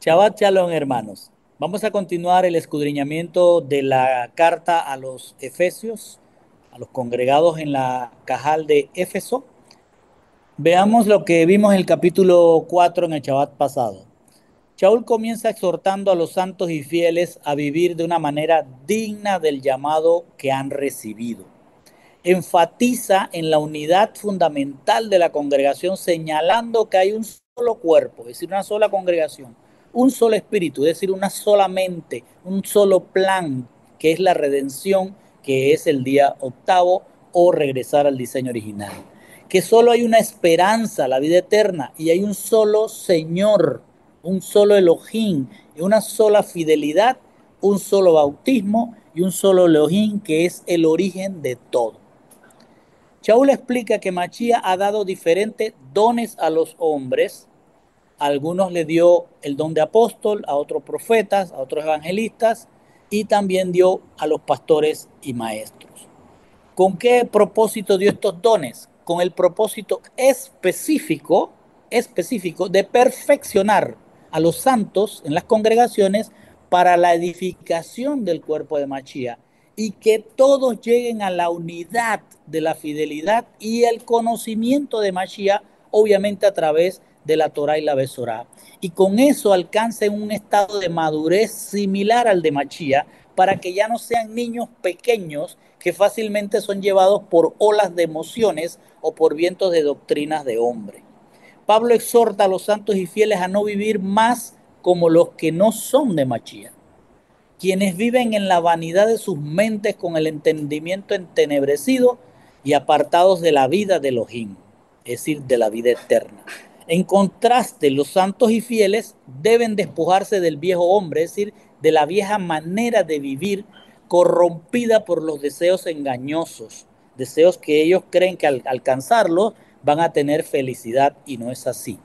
Shabbat Shalom, hermanos. Vamos a continuar el escudriñamiento de la carta a los Efesios, a los congregados en la Cajal de Éfeso. Veamos lo que vimos en el capítulo 4 en el Shabbat pasado. Shaul comienza exhortando a los santos y fieles a vivir de una manera digna del llamado que han recibido. Enfatiza en la unidad fundamental de la congregación, señalando que hay un solo cuerpo, es decir, una sola congregación, un solo espíritu, es decir, una sola mente, un solo plan, que es la redención, que es el día octavo o regresar al diseño original. Que solo hay una esperanza, la vida eterna, y hay un solo Señor, un solo Elohim, y una sola fidelidad, un solo bautismo y un solo Elohim, que es el origen de todo. Shaul explica que Machía ha dado diferentes dones a los hombres. A algunos le dio el don de apóstol, a otros profetas, a otros evangelistas y también dio a los pastores y maestros. ¿Con qué propósito dio estos dones? Con el propósito específico de perfeccionar a los santos en las congregaciones para la edificación del cuerpo de Machía y que todos lleguen a la unidad de la fidelidad y el conocimiento de Machía, obviamente a través de la Torah y la Besorá. Y con eso alcancen un estado de madurez similar al de Machía, para que ya no sean niños pequeños que fácilmente son llevados por olas de emociones o por vientos de doctrinas de hombre. Pablo exhorta a los santos y fieles a no vivir más como los que no son de Machía, quienes viven en la vanidad de sus mentes con el entendimiento entenebrecido y apartados de la vida de Elohim, es decir, de la vida eterna. En contraste, los santos y fieles deben despojarse del viejo hombre, es decir, de la vieja manera de vivir corrompida por los deseos engañosos, deseos que ellos creen que al alcanzarlos van a tener felicidad y no es así.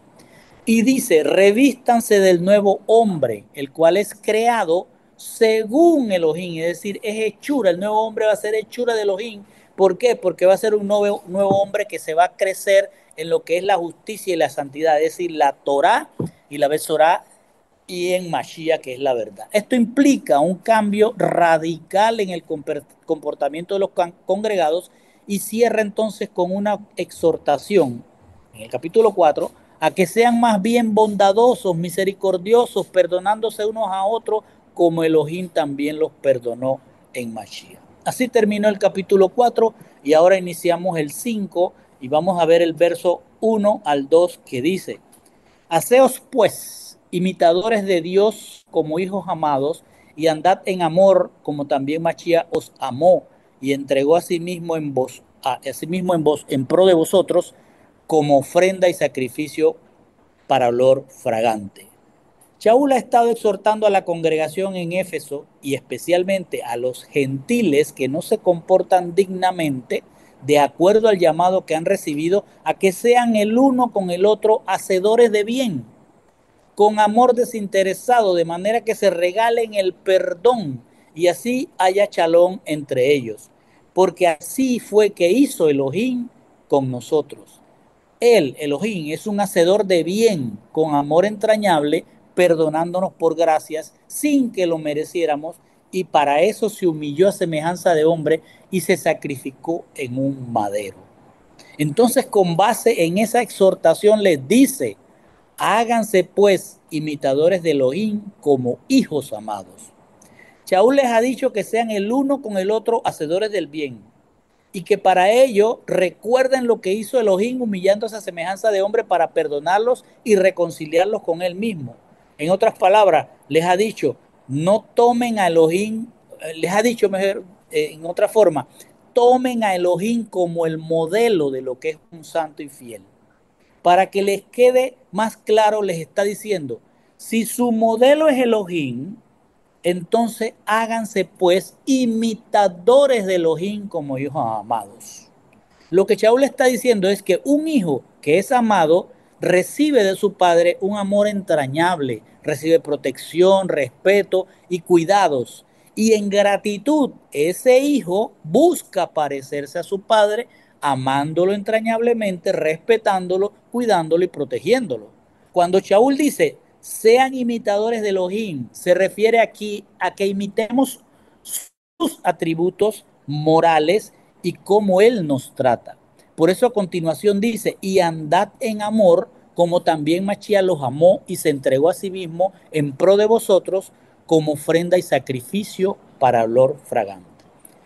Y dice, revístanse del nuevo hombre, el cual es creado según Elohim, es decir, es hechura, el nuevo hombre va a ser hechura de Elohim. ¿Por qué? Porque va a ser un nuevo hombre que se va a crecer en lo que es la justicia y la santidad, es decir, la Torah y la Besorá y en Mashiach, que es la verdad. Esto implica un cambio radical en el comportamiento de los congregados y cierra entonces con una exhortación en el capítulo 4 a que sean más bien bondadosos, misericordiosos, perdonándose unos a otros como Elohim también los perdonó en Mashiach. Así terminó el capítulo 4 y ahora iniciamos el 5 y vamos a ver el verso 1 al 2 que dice: Haceos pues imitadores de Dios como hijos amados y andad en amor como también Machía os amó y entregó a sí mismo en pro de vosotros como ofrenda y sacrificio para olor fragante. Shaul ha estado exhortando a la congregación en Éfeso y especialmente a los gentiles que no se comportan dignamente de acuerdo al llamado que han recibido, a que sean el uno con el otro hacedores de bien, con amor desinteresado, de manera que se regalen el perdón y así haya chalón entre ellos. Porque así fue que hizo Elohim con nosotros. Él, Elohim, es un hacedor de bien, con amor entrañable, perdonándonos por gracias, sin que lo mereciéramos, y para eso se humilló a semejanza de hombre y se sacrificó en un madero. Entonces, con base en esa exhortación, les dice: háganse pues imitadores de Elohim como hijos amados. Shaul les ha dicho que sean el uno con el otro hacedores del bien y que para ello recuerden lo que hizo Elohim humillándose a semejanza de hombre para perdonarlos y reconciliarlos con él mismo. En otras palabras, les ha dicho, no tomen a Elohim, les ha dicho mejor, en otra forma, tomen a Elohim como el modelo de lo que es un santo y fiel. Para que les quede más claro, les está diciendo, si su modelo es Elohim, entonces háganse pues imitadores de Elohim como hijos amados. Lo que Shaul está diciendo es que un hijo que es amado recibe de su padre un amor entrañable, recibe protección, respeto y cuidados. Y en gratitud, ese hijo busca parecerse a su padre, amándolo entrañablemente, respetándolo, cuidándolo y protegiéndolo. Cuando Shaul dice, sean imitadores de Elohim. Se refiere aquí a que imitemos sus atributos morales y cómo Él nos trata. Por eso a continuación dice, y andad en amor, como también Mashiach los amó y se entregó a sí mismo en pro de vosotros como ofrenda y sacrificio para olor fragante.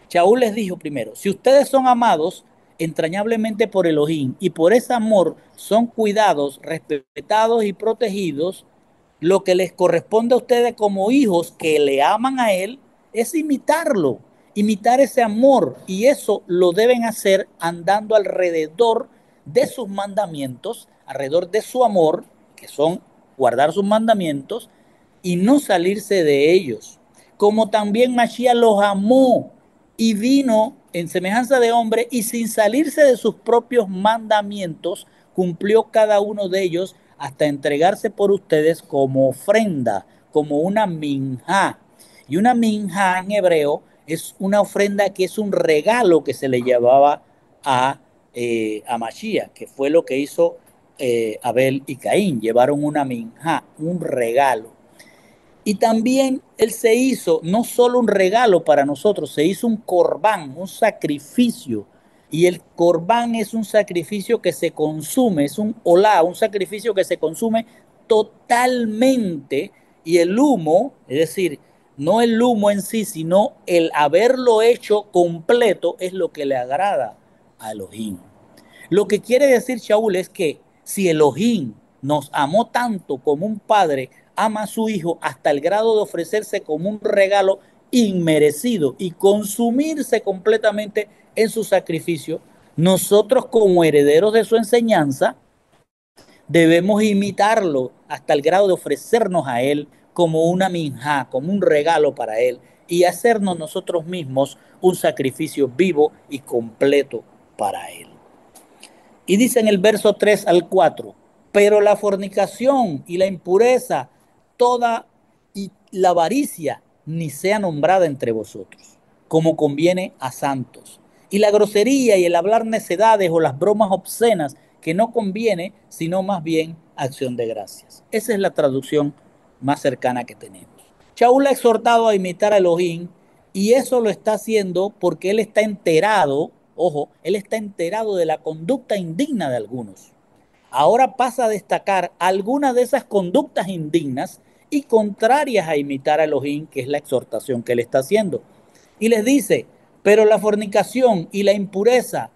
Shaul les dijo primero, si ustedes son amados entrañablemente por Elohim y por ese amor son cuidados, respetados y protegidos, lo que les corresponde a ustedes como hijos que le aman a Él es imitarlo, imitar ese amor, y eso lo deben hacer andando alrededor de sus mandamientos, alrededor de su amor, que son guardar sus mandamientos y no salirse de ellos. Como también Mashiach los amó y vino en semejanza de hombre y sin salirse de sus propios mandamientos, cumplió cada uno de ellos hasta entregarse por ustedes como ofrenda, como una minja. Y una minja en hebreo es una ofrenda que es un regalo que se le llevaba a Mashiach, que fue lo que hizo Abel y Caín. Llevaron una minja, un regalo. Y también Él se hizo no solo un regalo para nosotros, se hizo un corbán, un sacrificio. Y el corbán es un sacrificio que se consume, es un olá, un sacrificio que se consume totalmente. Y el humo, es decir, no el humo en sí, sino el haberlo hecho completo es lo que le agrada a Elohim. Lo que quiere decir Shaul es que si Elohim nos amó tanto como un padre ama a su hijo hasta el grado de ofrecerse como un regalo inmerecido y consumirse completamente en su sacrificio, nosotros como herederos de su enseñanza debemos imitarlo hasta el grado de ofrecernos a él como una minja, como un regalo para él y hacernos nosotros mismos un sacrificio vivo y completo para él. Y dice en el verso 3 al 4, pero la fornicación y la impureza, toda y la avaricia, ni sea nombrada entre vosotros, como conviene a santos. Y la grosería y el hablar necedades o las bromas obscenas, que no conviene, sino más bien acción de gracias. Esa es la traducción más cercana que tenemos. Shaul ha exhortado a imitar a Elohim y eso lo está haciendo porque él está enterado, ojo, él está enterado de la conducta indigna de algunos. Ahora pasa a destacar algunas de esas conductas indignas y contrarias a imitar a Elohim, que es la exhortación que él está haciendo. Y les dice, pero la fornicación y la impureza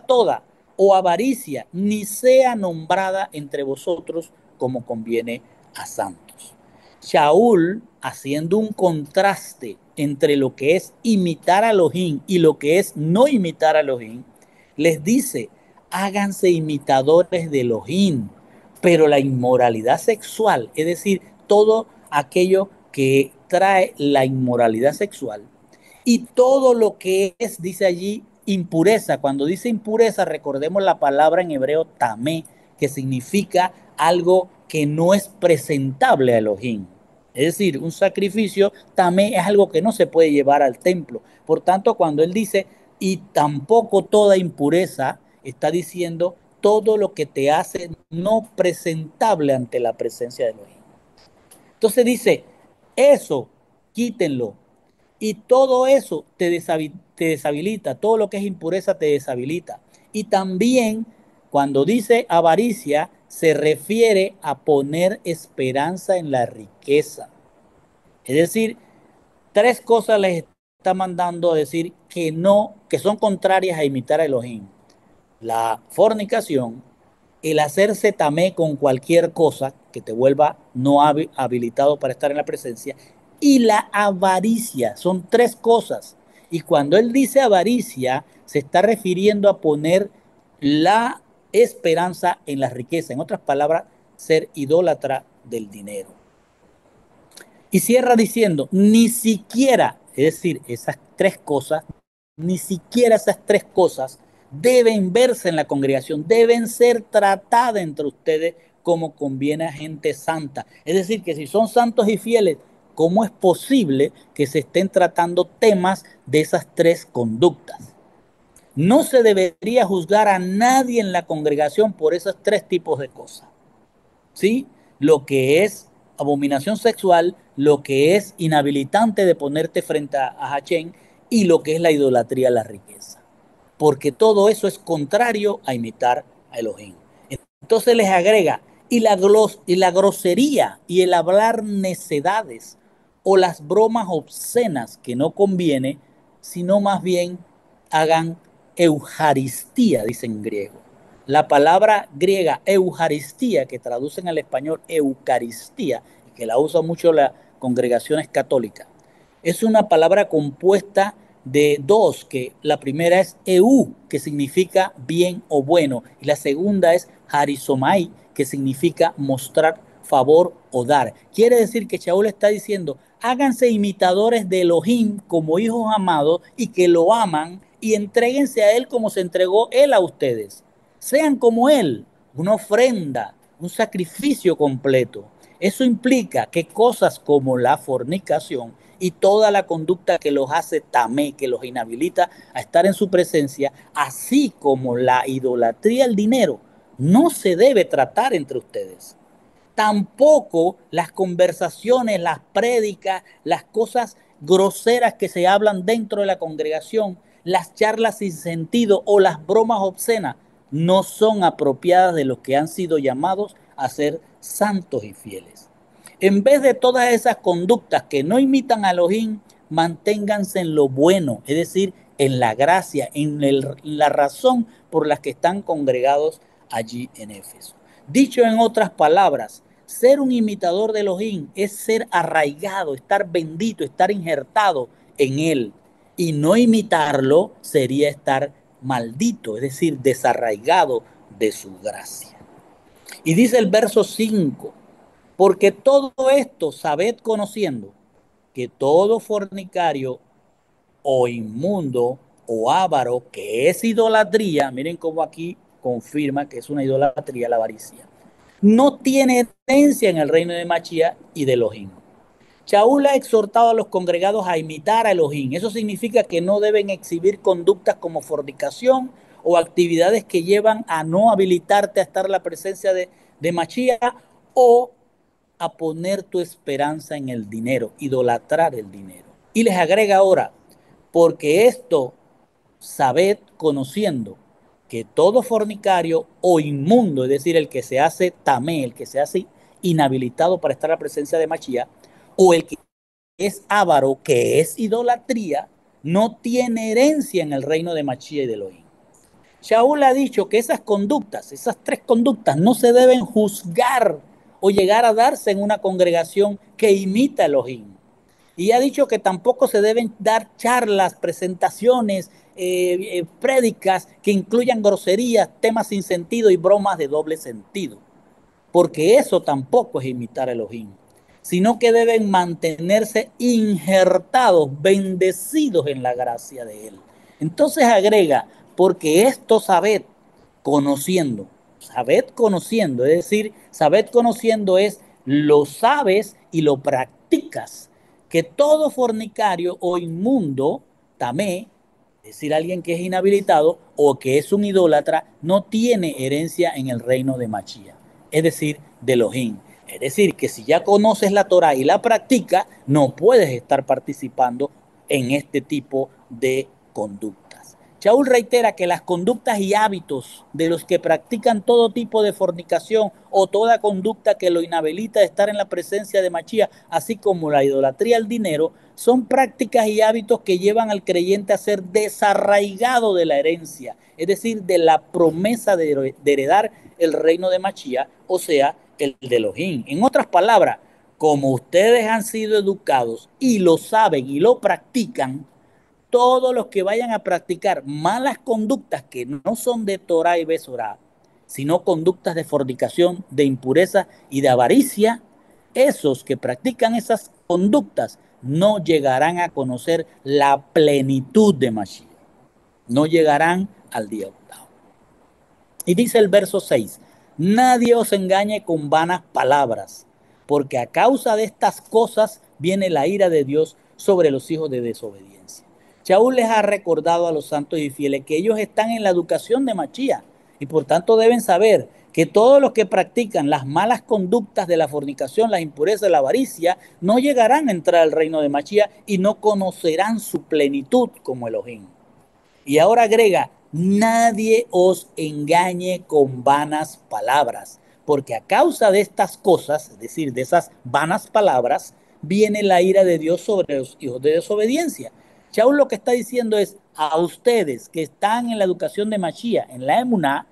toda, o avaricia, ni sea nombrada entre vosotros como conviene a santos. Shaul, haciendo un contraste entre lo que es imitar a Elohim y lo que es no imitar a Elohim, les dice, háganse imitadores de Elohim, pero la inmoralidad sexual, es decir, todo aquello que trae la inmoralidad sexual y todo lo que es, dice allí, impureza. Cuando dice impureza, recordemos la palabra en hebreo tamé, que significa algo que no es presentable a Elohim. Es decir, un sacrificio tamé es algo que no se puede llevar al templo. Por tanto, cuando él dice, y tampoco toda impureza, está diciendo todo lo que te hace no presentable ante la presencia de Elohim. Entonces dice, eso, quítenlo. Y todo eso te deshabilita, todo lo que es impureza te deshabilita. Y también cuando dice avaricia, se refiere a poner esperanza en la riqueza. Es decir, tres cosas les está mandando a decir que no, que son contrarias a imitar a Elohim. La fornicación, el hacerse tamé con cualquier cosa que te vuelva no habilitado para estar en la presencia, y la avaricia. Son tres cosas. Y cuando él dice avaricia, se está refiriendo a poner la esperanza en la riqueza. En otras palabras, ser idólatra del dinero. Y cierra diciendo, ni siquiera, es decir, esas tres cosas, ni siquiera esas tres cosas deben verse en la congregación, deben ser tratadas entre ustedes como conviene a gente santa. Es decir, que si son santos y fieles, ¿cómo es posible que se estén tratando temas de esas tres conductas? No se debería juzgar a nadie en la congregación por esos tres tipos de cosas. ¿Sí? lo que es abominación sexual, lo que es inhabilitante de ponerte frente a Hachén y lo que es la idolatría a la riqueza. Porque todo eso es contrario a imitar a Elohim. Entonces les agrega, y la grosería y el hablar necedades o las bromas obscenas que no conviene, sino más bien hagan eucaristía, dicen en griego. La palabra griega eucaristía, que traducen al español eucaristía, y que la usan mucho las congregaciones católicas, es una palabra compuesta de dos, que la primera es eu, que significa bien o bueno, y la segunda es harizomai, que significa mostrar favor o dar. Quiere decir que Shaul está diciendo, háganse imitadores de Elohim como hijos amados y que lo aman y entréguense a Él como se entregó Él a ustedes. Sean como Él, una ofrenda, un sacrificio completo. Eso implica que cosas como la fornicación y toda la conducta que los hace tamé, que los inhabilita a estar en su presencia, así como la idolatría al dinero, no se debe tratar entre ustedes. Tampoco las conversaciones, las prédicas, las cosas groseras que se hablan dentro de la congregación, las charlas sin sentido o las bromas obscenas no son apropiadas de los que han sido llamados a ser santos y fieles. En vez de todas esas conductas que no imitan a Elohim, manténganse en lo bueno, es decir, en la gracia, en la razón por la que están congregados allí en Éfeso. Dicho en otras palabras, ser un imitador de Elohim es ser arraigado, estar bendito, estar injertado en Él. Y no imitarlo sería estar maldito, es decir, desarraigado de su gracia. Y dice el verso 5, porque todo esto sabed conociendo que todo fornicario o inmundo o avaro, que es idolatría, miren cómo aquí confirma que es una idolatría la avaricia, no tiene herencia en el reino de Machía y de Elohim. Shaul ha exhortado a los congregados a imitar a Elohim. Eso significa que no deben exhibir conductas como fornicación o actividades que llevan a no habilitarte a estar en la presencia de Machía o a poner tu esperanza en el dinero, idolatrar el dinero. Y les agrega ahora, porque esto sabed conociendo que todo fornicario o inmundo, es decir, el que se hace tamé, el que se hace inhabilitado para estar a la presencia de Machía, o el que es avaro, que es idolatría, no tiene herencia en el reino de Machía y de Elohim. Shaul ha dicho que esas conductas, esas tres conductas, no se deben juzgar o llegar a darse en una congregación que imita a Elohim. Y ha dicho que tampoco se deben dar charlas, presentaciones, prédicas que incluyan groserías, temas sin sentido y bromas de doble sentido. Porque eso tampoco es imitar a Elohim, sino que deben mantenerse injertados, bendecidos en la gracia de Él. Entonces agrega, porque esto sabed conociendo, es decir, sabed conociendo es lo sabes y lo practicas, que todo fornicario o inmundo, tamé, es decir, alguien que es inhabilitado o que es un idólatra, no tiene herencia en el reino de Machía, es decir, de Elohim. Es decir, que si ya conoces la Torah y la practicas, no puedes estar participando en este tipo de conductas. Shaul reitera que las conductas y hábitos de los que practican todo tipo de fornicación o toda conducta que lo inhabilita de estar en la presencia de Machía, así como la idolatría al dinero, son prácticas y hábitos que llevan al creyente a ser desarraigado de la herencia, es decir, de la promesa de heredar el reino de Machía, o sea, el de Elohim. En otras palabras, como ustedes han sido educados y lo saben y lo practican, todos los que vayan a practicar malas conductas que no son de Torah y Besorá, sino conductas de fornicación, de impureza y de avaricia, esos que practican esas conductas no llegarán a conocer la plenitud de Mashiach, no llegarán al día octavo. Y dice el verso 6, nadie os engañe con vanas palabras, porque a causa de estas cosas viene la ira de Dios sobre los hijos de desobediencia. Shaul les ha recordado a los santos y fieles que ellos están en la educación de Machía y por tanto deben saber que todos los que practican las malas conductas de la fornicación, la impureza, la avaricia, no llegarán a entrar al reino de Mashiach y no conocerán su plenitud como Elohim. Y ahora agrega, nadie os engañe con vanas palabras, porque a causa de estas cosas, es decir, de esas vanas palabras, viene la ira de Dios sobre los hijos de desobediencia. Shaul lo que está diciendo es, a ustedes que están en la educación de Mashiach, en la Emuná,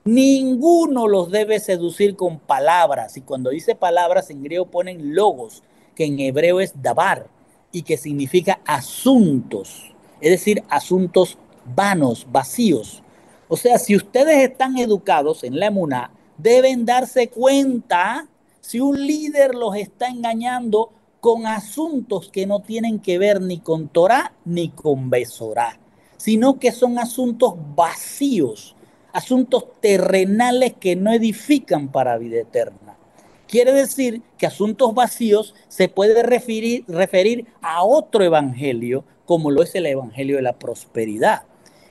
ninguno los debe seducir con palabras. Y cuando dice palabras, en griego ponen logos, que en hebreo es dabar, y que significa asuntos, es decir, asuntos vanos, vacíos. O sea, si ustedes están educados en la emuná, deben darse cuenta si un líder los está engañando con asuntos que no tienen que ver ni con Torah ni con Besorá, sino que son asuntos vacíos, asuntos terrenales que no edifican para vida eterna. Quiere decir que asuntos vacíos se puede referir a otro evangelio, como lo es el evangelio de la prosperidad.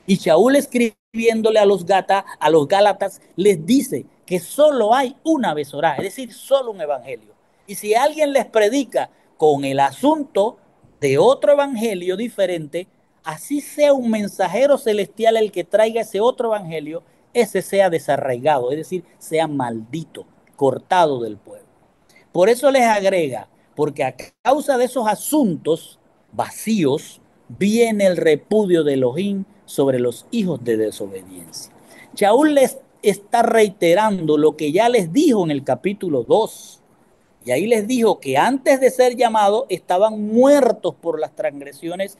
Y Shaul escribiéndole a los Gálatas, les dice que solo hay una Besorá, es decir, solo un evangelio. Y si alguien les predica con el asunto de otro evangelio diferente, así sea un mensajero celestial el que traiga ese otro evangelio, ese sea desarraigado, es decir, sea maldito, cortado del pueblo. Por eso les agrega, porque a causa de esos asuntos vacíos viene el repudio de Elohim sobre los hijos de desobediencia. Shaul les está reiterando lo que ya les dijo en el capítulo 2. Y ahí les dijo que antes de ser llamados estaban muertos por las transgresiones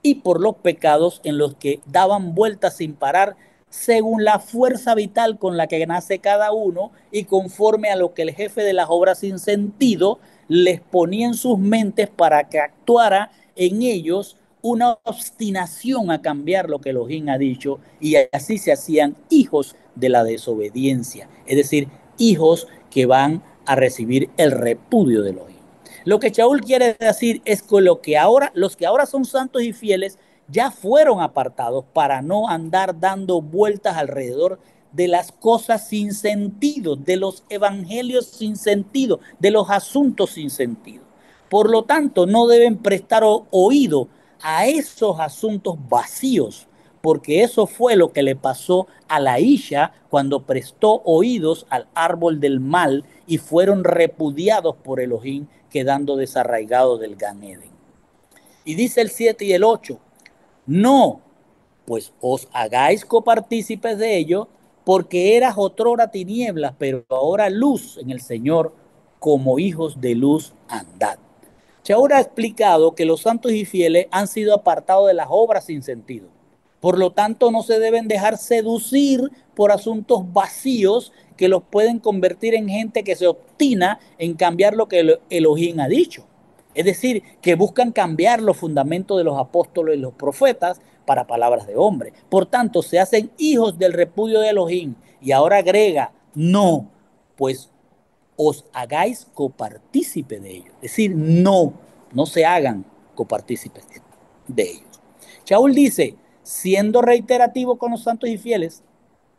y por los pecados en los que daban vueltas sin parar según la fuerza vital con la que nace cada uno y conforme a lo que el jefe de las obras sin sentido les ponía en sus mentes para que actuara en ellos una obstinación a cambiar lo que Elohim ha dicho, y así se hacían hijos de la desobediencia, es decir, hijos que van a recibir el repudio de Elohim. Lo que Shaul quiere decir es que los que ahora son santos y fieles ya fueron apartados para no andar dando vueltas alrededor de las cosas sin sentido, de los evangelios sin sentido, de los asuntos sin sentido. Por lo tanto, no deben prestar oído a esos asuntos vacíos, porque eso fue lo que le pasó a la Isha cuando prestó oídos al árbol del mal y fueron repudiados por Elohim, quedando desarraigados del Gan Eden. Y dice el 7 y el 8, no, pues os hagáis copartícipes de ello, porque eras otrora tinieblas, pero ahora luz en el Señor, como hijos de luz andad. Shaul ha explicado que los santos y fieles han sido apartados de las obras sin sentido. Por lo tanto, no se deben dejar seducir por asuntos vacíos que los pueden convertir en gente que se obstina en cambiar lo que Elohim ha dicho. Es decir, que buscan cambiar los fundamentos de los apóstoles y los profetas para palabras de hombre. Por tanto, se hacen hijos del repudio de Elohim. Y ahora agrega, no, pues os hagáis copartícipe de ellos. Es decir, no se hagan copartícipes de ellos. Shaul dice, siendo reiterativo con los santos y fieles,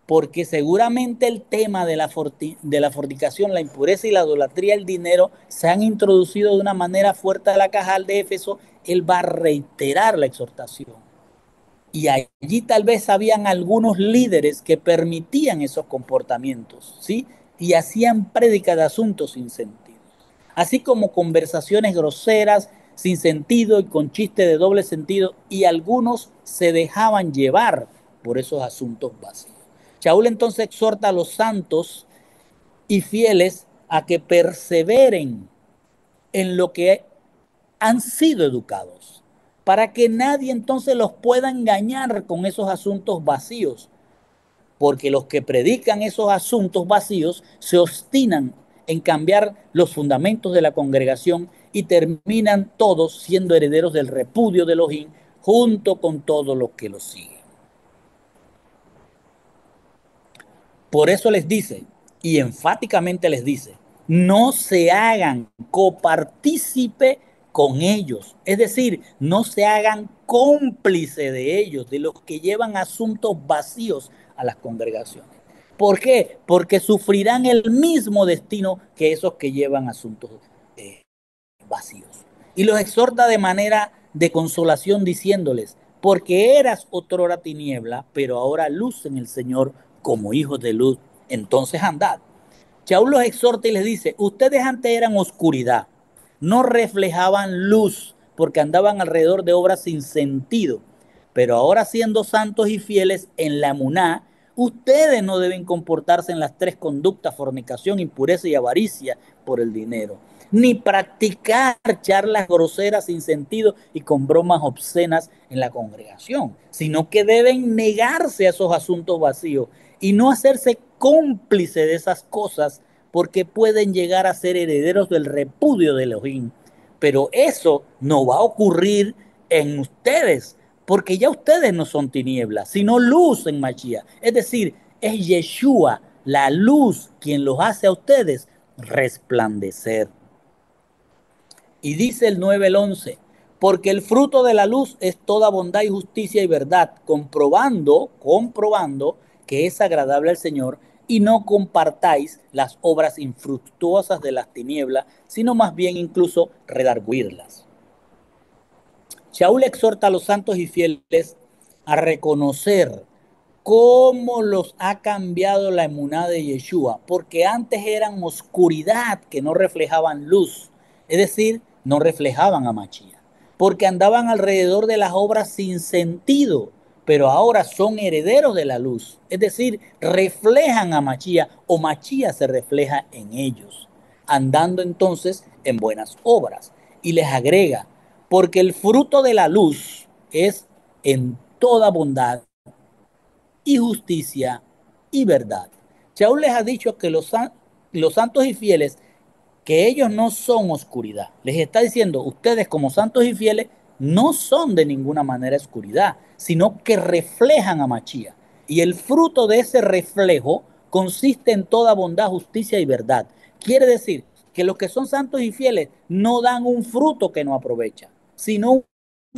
porque seguramente el tema de la fornicación, la impureza y la idolatría, el dinero, se han introducido de una manera fuerte a la Cajal de Éfeso, él va a reiterar la exhortación. Y allí tal vez habían algunos líderes que permitían esos comportamientos, ¿sí? Y hacían prédicas de asuntos sin sentido. Así como conversaciones groseras, sin sentido y con chistes de doble sentido, y algunos se dejaban llevar por esos asuntos vacíos. Shaul entonces exhorta a los santos y fieles a que perseveren en lo que han sido educados, para que nadie entonces los pueda engañar con esos asuntos vacíos, porque los que predican esos asuntos vacíos se obstinan en cambiar los fundamentos de la congregación y terminan todos siendo herederos del repudio de Elohim junto con todos los que los siguen. Por eso les dice, y enfáticamente les dice, no se hagan copartícipe con ellos, es decir, no se hagan cómplice de ellos, de los que llevan asuntos vacíos a las congregaciones. ¿Por qué? Porque sufrirán el mismo destino que esos que llevan asuntos eh, vacíos. Y los exhorta de manera de consolación diciéndoles, porque eras otrora tiniebla, pero ahora luz en el Señor como hijos de luz, entonces andad. Shaul los exhorta y les dice, ustedes antes eran oscuridad, no reflejaban luz porque andaban alrededor de obras sin sentido, pero ahora siendo santos y fieles en la emuná, ustedes no deben comportarse en las tres conductas, fornicación, impureza y avaricia por el dinero, ni practicar charlas groseras sin sentido y con bromas obscenas en la congregación, sino que deben negarse a esos asuntos vacíos y no hacerse cómplice de esas cosas porque pueden llegar a ser herederos del repudio de Elohim. Pero eso no va a ocurrir en ustedes, porque ya ustedes no son tinieblas, sino luz en Mashiach. Es decir, es Yeshua, la luz, quien los hace a ustedes resplandecer. Y dice el 9 el 11, porque el fruto de la luz es toda bondad y justicia y verdad, comprobando que es agradable al Señor, y no compartáis las obras infructuosas de las tinieblas, sino más bien incluso redarguirlas. Shaul exhorta a los santos y fieles a reconocer cómo los ha cambiado la emuná de Yeshua, porque antes eran oscuridad que no reflejaban luz, es decir, no reflejaban a Mashiach, porque andaban alrededor de las obras sin sentido, pero ahora son herederos de la luz, es decir, reflejan a Mashiach o Mashiach se refleja en ellos, andando entonces en buenas obras. Y les agrega, porque el fruto de la luz es en toda bondad y justicia y verdad. Shaul les ha dicho que los santos y fieles, que ellos no son oscuridad. Les está diciendo, ustedes como santos y fieles no son de ninguna manera oscuridad, sino que reflejan a Mashiach. Y el fruto de ese reflejo consiste en toda bondad, justicia y verdad. Quiere decir que los que son santos y fieles no dan un fruto que no aprovecha, sino un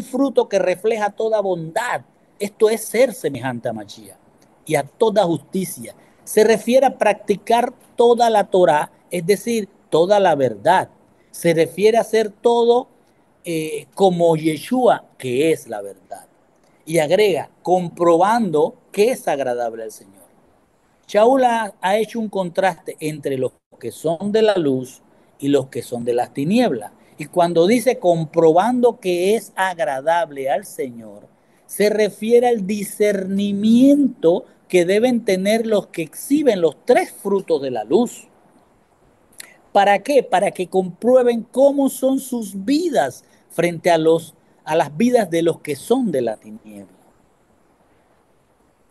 fruto que refleja toda bondad. Esto es ser semejante a Mashiach y a toda justicia. Se refiere a practicar toda la Torah, es decir, toda la verdad. Se refiere a hacer todo como Yeshua, que es la verdad. Y agrega, comprobando que es agradable al Señor. Shaul ha hecho un contraste entre los que son de la luz y los que son de las tinieblas. Y cuando dice comprobando que es agradable al Señor, se refiere al discernimiento que deben tener los que exhiben los tres frutos de la luz. ¿Para qué? Para que comprueben cómo son sus vidas frente a las vidas de los que son de la tiniebla.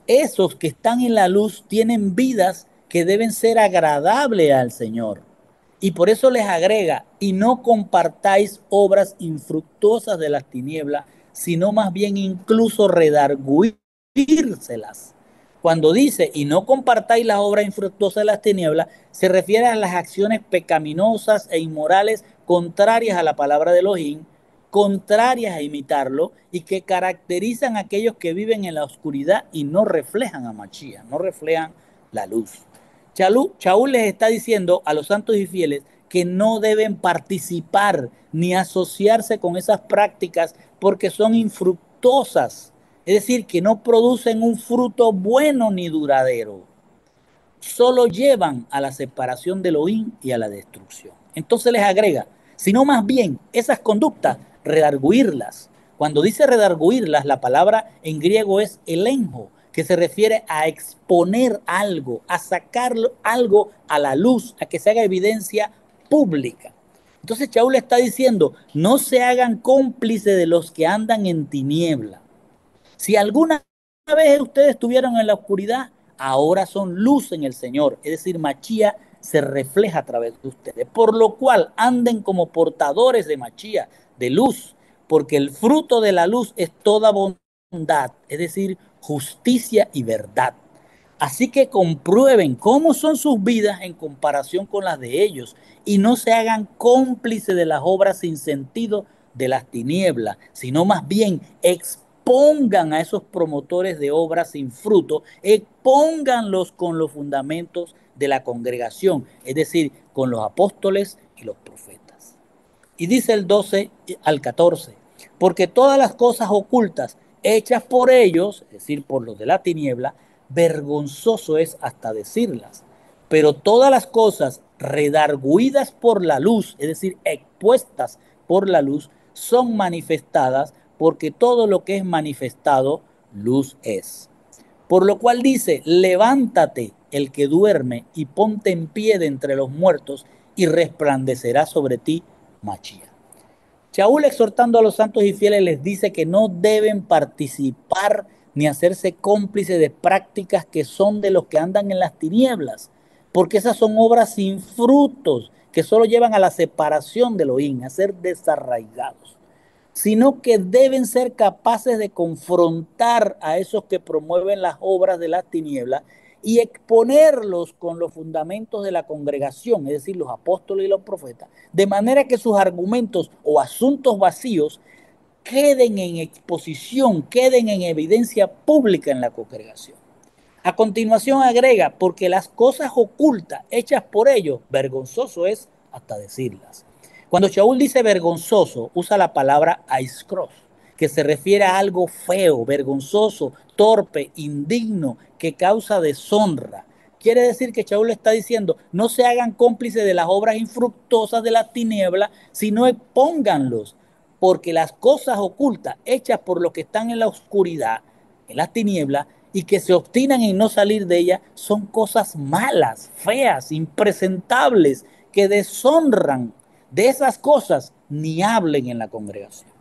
Esos que están en la luz tienen vidas que deben ser agradables al Señor. Y por eso les agrega, y no compartáis obras infructuosas de las tinieblas, sino más bien incluso redarguírselas. Cuando dice, y no compartáis las obras infructuosas de las tinieblas, se refiere a las acciones pecaminosas e inmorales contrarias a la palabra de Elohim, contrarias a imitarlo y que caracterizan a aquellos que viven en la oscuridad y no reflejan a Mashiach, no reflejan la luz. Shaul les está diciendo a los santos y fieles que no deben participar ni asociarse con esas prácticas porque son infructuosas, es decir, que no producen un fruto bueno ni duradero, solo llevan a la separación de Elohim y a la destrucción. Entonces les agrega, sino más bien esas conductas, redarguirlas. Cuando dice redarguirlas, la palabra en griego es elenjo, que se refiere a exponer algo, a sacar algo a la luz, a que se haga evidencia pública. Entonces Shaul está diciendo, no se hagan cómplices de los que andan en tiniebla. Si alguna vez ustedes estuvieron en la oscuridad, ahora son luz en el Señor. Es decir, Mashiach se refleja a través de ustedes. Por lo cual anden como portadores de Mashiach, de luz, porque el fruto de la luz es toda bondad, es decir, justicia y verdad. Así que comprueben cómo son sus vidas en comparación con las de ellos y no se hagan cómplices de las obras sin sentido de las tinieblas, sino más bien expongan a esos promotores de obras sin fruto, expónganlos con los fundamentos de la congregación, es decir, con los apóstoles y los profetas. Y dice el 12 al 14, porque todas las cosas ocultas hechas por ellos, es decir, por los de la tiniebla, vergonzoso es hasta decirlas. Pero todas las cosas redarguidas por la luz, es decir, expuestas por la luz, son manifestadas porque todo lo que es manifestado, luz es. Por lo cual dice, levántate el que duerme y ponte en pie de entre los muertos y resplandecerá sobre ti Machía. Shaul, exhortando a los santos y fieles, les dice que no deben participar ni hacerse cómplices de prácticas que son de los que andan en las tinieblas, porque esas son obras sin frutos, que solo llevan a la separación de Elohim, a ser desarraigados, sino que deben ser capaces de confrontar a esos que promueven las obras de las tinieblas y exponerlos con los fundamentos de la congregación, es decir, los apóstoles y los profetas, de manera que sus argumentos o asuntos vacíos queden en exposición, queden en evidencia pública en la congregación. A continuación agrega, porque las cosas ocultas hechas por ellos, vergonzoso es hasta decirlas. Cuando Shaul dice vergonzoso, usa la palabra aiskros, que se refiere a algo feo, vergonzoso, torpe, indigno, que causa deshonra. Quiere decir que Shaul está diciendo, no se hagan cómplices de las obras infructuosas de las tinieblas, sino expónganlos, porque las cosas ocultas hechas por los que están en la oscuridad, en las tinieblas, y que se obstinan en no salir de ella, son cosas malas, feas, impresentables, que deshonran. De esas cosas ni hablen en la congregación.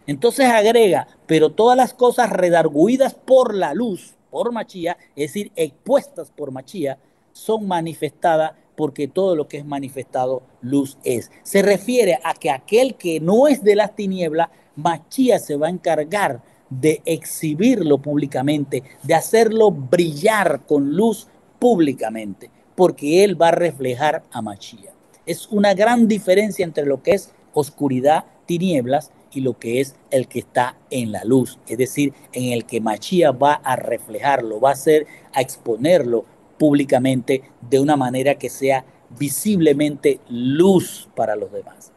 Entonces agrega, pero todas las cosas redarguidas por la luz, por Machía, es decir, expuestas por Machía, son manifestadas porque todo lo que es manifestado, luz es. Se refiere a que aquel que no es de las tinieblas, Machía se va a encargar de exhibirlo públicamente, de hacerlo brillar con luz públicamente, porque él va a reflejar a Machía. Es una gran diferencia entre lo que es oscuridad, tinieblas, y lo que es el que está en la luz, es decir, en el que Machía va a reflejarlo, va a hacer, a exponerlo públicamente de una manera que sea visiblemente luz para los demás.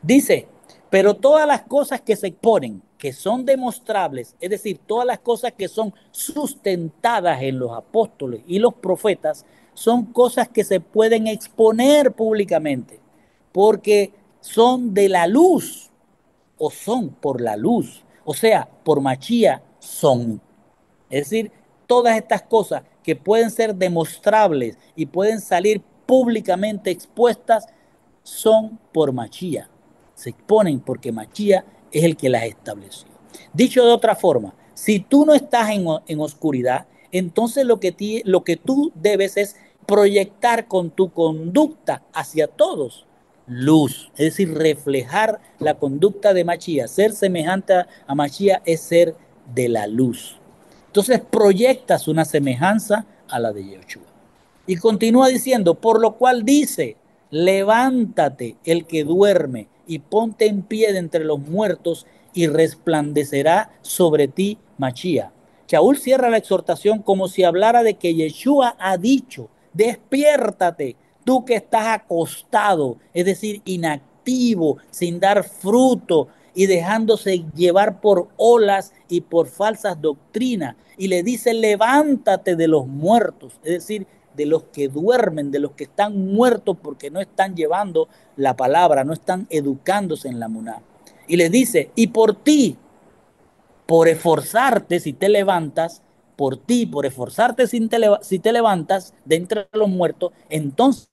Dice, pero todas las cosas que se exponen, que son demostrables, es decir, todas las cosas que son sustentadas en los apóstoles y los profetas, son cosas que se pueden exponer públicamente, porque son de la luz, o son por la luz, o sea, por Machía son. Es decir, todas estas cosas que pueden ser demostrables y pueden salir públicamente expuestas son por Machía. Se exponen porque Machía es el que las estableció. Dicho de otra forma, si tú no estás en oscuridad, entonces lo que tú debes es proyectar con tu conducta hacia todos luz, es decir, reflejar la conducta de Machía. Ser semejante a Machía es ser de la luz. Entonces proyectas una semejanza a la de Yeshua. Y continúa diciendo, por lo cual dice, levántate el que duerme y ponte en pie de entre los muertos y resplandecerá sobre ti Machía. Shaul cierra la exhortación como si hablara de que Yeshua ha dicho, despiértate, tú que estás acostado, es decir, inactivo, sin dar fruto y dejándose llevar por olas y por falsas doctrinas. Y le dice, levántate de los muertos, es decir, de los que duermen, de los que están muertos porque no están llevando la palabra, no están educándose en la muná. Y le dice, y por ti, por esforzarte, si te levantas, por ti, por esforzarte si te levantas de entre los muertos, entonces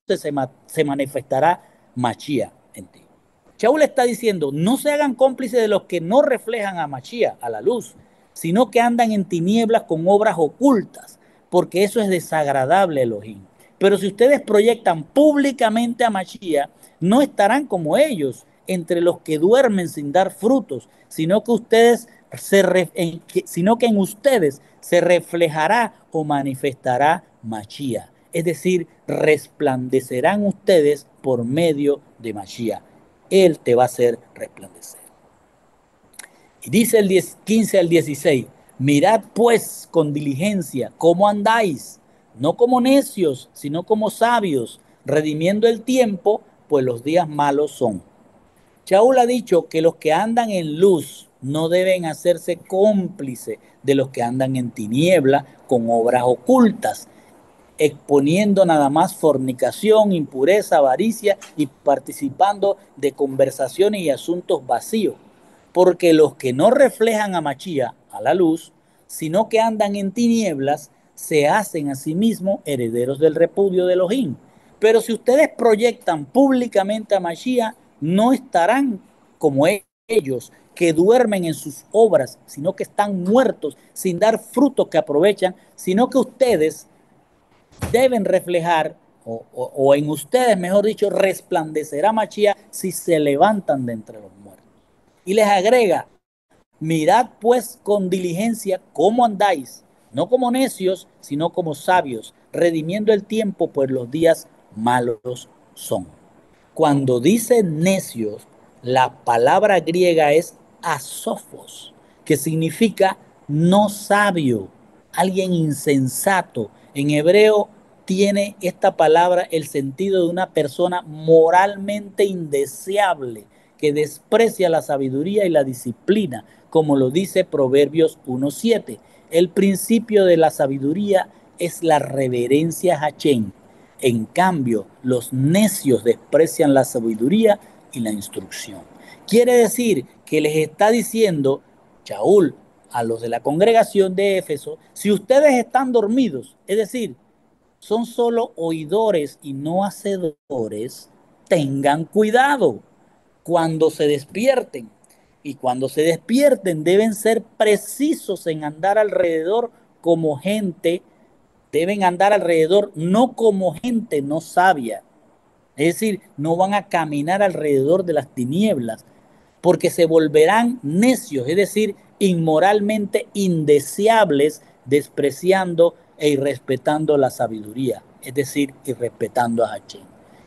se manifestará Machía en ti. Shaul está diciendo, no se hagan cómplices de los que no reflejan a Machía, a la luz, sino que andan en tinieblas con obras ocultas, porque eso es desagradable a Elohim. Pero si ustedes proyectan públicamente a Machía, no estarán como ellos, entre los que duermen sin dar frutos, sino que sino que en ustedes se reflejará o manifestará Machía. Es decir, resplandecerán ustedes por medio de Machía. Él te va a hacer resplandecer. Y dice el 15 al 16, mirad pues con diligencia cómo andáis, no como necios, sino como sabios, redimiendo el tiempo, pues los días malos son. Shaul ha dicho que los que andan en luz no deben hacerse cómplices de los que andan en tiniebla con obras ocultas, exponiendo nada más fornicación, impureza, avaricia y participando de conversaciones y asuntos vacíos. Porque los que no reflejan a Machía, a la luz, sino que andan en tinieblas, se hacen a sí mismos herederos del repudio de Elohim. Pero si ustedes proyectan públicamente a Machía, no estarán como ellos, que duermen en sus obras, sino que están muertos sin dar frutos que aprovechan, sino que ustedes deben reflejar, o en ustedes, mejor dicho, resplandecerá Machía si se levantan de entre los muertos. Y les agrega, mirad pues con diligencia cómo andáis, no como necios, sino como sabios, redimiendo el tiempo, pues los días malos son. Cuando dice necios, la palabra griega es asofos, que significa no sabio, alguien insensato. En hebreo tiene esta palabra el sentido de una persona moralmente indeseable, que desprecia la sabiduría y la disciplina, como lo dice Proverbios 1:7. El principio de la sabiduría es la reverencia a Hashem. En cambio, los necios desprecian la sabiduría y la instrucción. Quiere decir que les está diciendo Shaul a los de la congregación de Éfeso, si ustedes están dormidos, es decir, son solo oidores y no hacedores, tengan cuidado cuando se despierten. Y cuando se despierten deben ser precisos en andar alrededor como gente, deben andar alrededor no como gente no sabia. Es decir, no van a caminar alrededor de las tinieblas, porque se volverán necios, es decir, inmoralmente indeseables, despreciando e irrespetando la sabiduría, es decir, irrespetando a Hashem.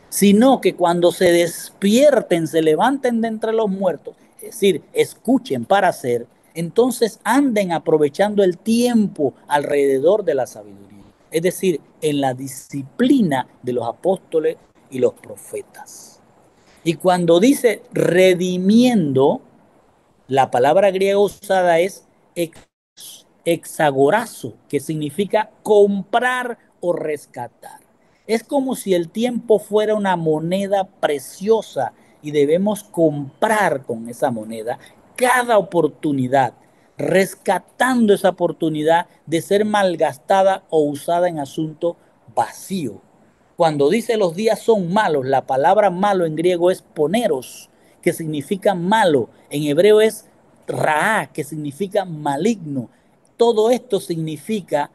Sino que cuando se despierten, se levanten de entre los muertos, es decir, escuchen para hacer, entonces anden aprovechando el tiempo alrededor de la sabiduría, es decir, en la disciplina de los apóstoles y los profetas. Y cuando dice redimiendo, la palabra griega usada es hexagorazo, que significa comprar o rescatar. Es como si el tiempo fuera una moneda preciosa y debemos comprar con esa moneda cada oportunidad, rescatando esa oportunidad de ser malgastada o usada en asunto vacío. Cuando dice los días son malos, la palabra malo en griego es poneros, que significa malo. En hebreo es raá, que significa maligno. Todo esto significa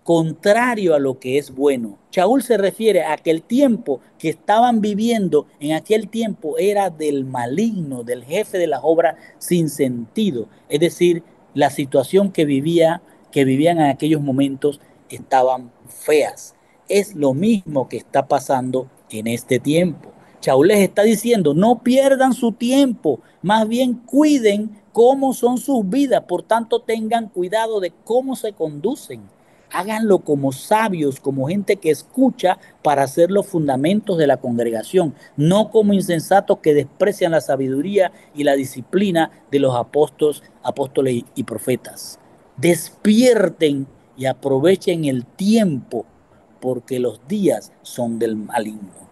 contrario a lo que es bueno. Shaul se refiere a que el tiempo que estaban viviendo en aquel tiempo era del maligno, del jefe de las obras sin sentido. Es decir, la situación que vivían en aquellos momentos estaban feas. Es lo mismo que está pasando en este tiempo. Shaul les está diciendo, no pierdan su tiempo, más bien cuiden cómo son sus vidas, por tanto tengan cuidado de cómo se conducen. Háganlo como sabios, como gente que escucha para hacer los fundamentos de la congregación, no como insensatos que desprecian la sabiduría y la disciplina de los apóstoles y profetas. Despierten y aprovechen el tiempo, porque los días son del maligno.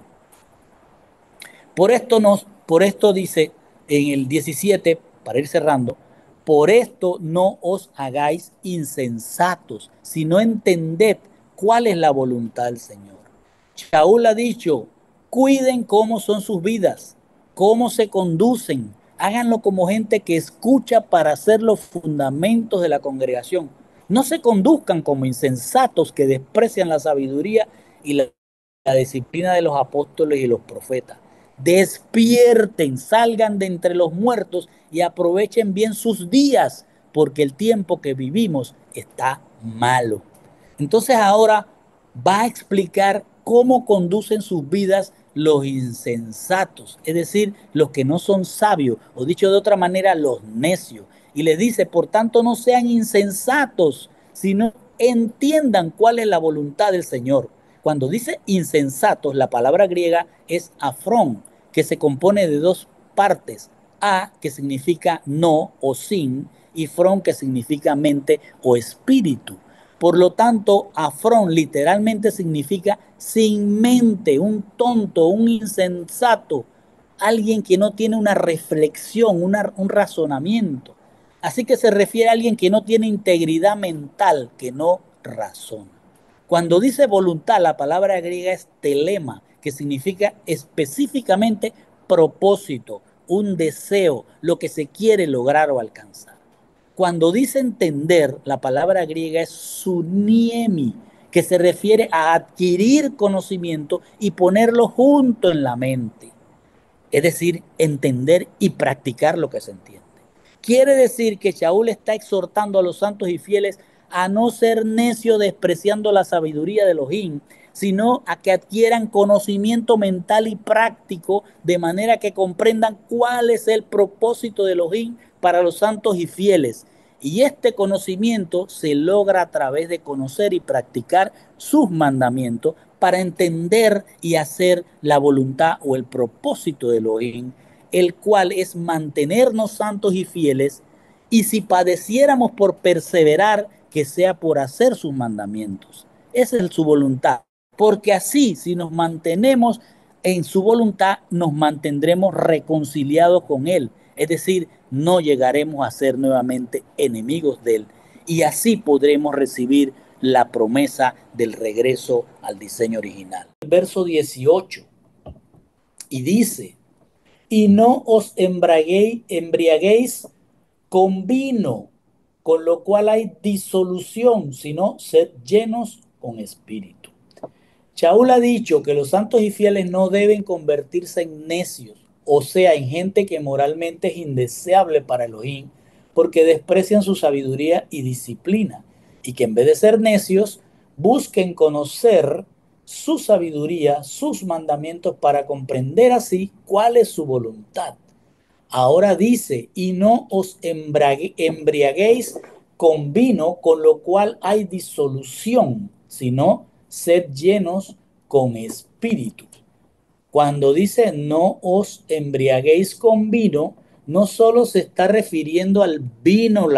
Por esto dice en el 17, para ir cerrando, por esto no os hagáis insensatos, sino entended cuál es la voluntad del Señor. Shaul ha dicho, cuiden cómo son sus vidas, cómo se conducen, háganlo como gente que escucha para hacer los fundamentos de la congregación. No se conduzcan como insensatos que desprecian la sabiduría y la disciplina de los apóstoles y los profetas. Despierten, salgan de entre los muertos y aprovechen bien sus días, porque el tiempo que vivimos está malo. Entonces ahora va a explicar cómo conducen sus vidas los insensatos, es decir, los que no son sabios, o dicho de otra manera, los necios. Y les dice, por tanto, no sean insensatos, sino entiendan cuál es la voluntad del Señor. Cuando dice insensatos, la palabra griega es afrón, que se compone de dos partes. A, que significa no o sin, y frón, que significa mente o espíritu. Por lo tanto, afrón literalmente significa sin mente, un tonto, un insensato, alguien que no tiene una reflexión, un razonamiento. Así que se refiere a alguien que no tiene integridad mental, que no razona. Cuando dice voluntad, la palabra griega es telema, que significa específicamente propósito, un deseo, lo que se quiere lograr o alcanzar. Cuando dice entender, la palabra griega es suniemi, que se refiere a adquirir conocimiento y ponerlo junto en la mente. Es decir, entender y practicar lo que se entiende. Quiere decir que Shaul está exhortando a los santos y fieles a no ser necios despreciando la sabiduría de Elohim, sino a que adquieran conocimiento mental y práctico de manera que comprendan cuál es el propósito de Elohim para los santos y fieles. Y este conocimiento se logra a través de conocer y practicar sus mandamientos para entender y hacer la voluntad o el propósito de Elohim, el cual es mantenernos santos y fieles, y si padeciéramos por perseverar, que sea por hacer sus mandamientos. Esa es su voluntad, porque así, si nos mantenemos en su voluntad, nos mantendremos reconciliados con Él, es decir, no llegaremos a ser nuevamente enemigos de Él, y así podremos recibir la promesa del regreso al diseño original. El verso 18, y dice, y no os embriaguéis con vino, con lo cual hay disolución, sino sed llenos con espíritu. Shaul ha dicho que los santos y fieles no deben convertirse en necios, o sea, en gente que moralmente es indeseable para Elohim, porque desprecian su sabiduría y disciplina, y que en vez de ser necios, busquen conocer su sabiduría, sus mandamientos, para comprender así cuál es su voluntad. Ahora dice, y no os embriaguéis con vino, con lo cual hay disolución, sino sed llenos con espíritu. Cuando dice no os embriaguéis con vino, no solo se está refiriendo al vino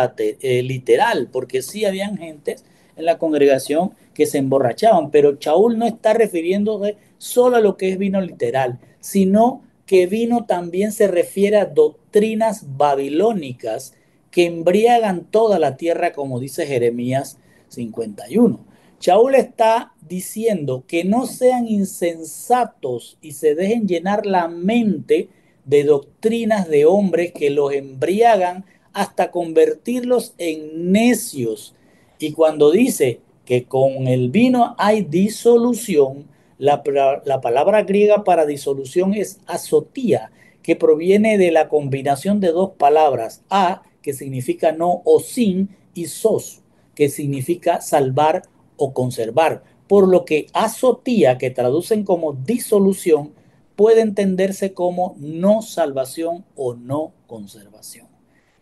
literal, porque sí habían gentes en la congregación que se emborrachaban, pero Shaul no está refiriéndose solo a lo que es vino literal, sino que vino también se refiere a doctrinas babilónicas que embriagan toda la tierra, como dice Jeremías 51. Shaul está diciendo que no sean insensatos y se dejen llenar la mente de doctrinas de hombres que los embriagan hasta convertirlos en necios. Y cuando dice que con el vino hay disolución, la palabra griega para disolución es azotía, que proviene de la combinación de dos palabras, a, que significa no o sin, y sos, que significa salvar o conservar, por lo que azotía, que traducen como disolución, puede entenderse como no salvación o no conservación.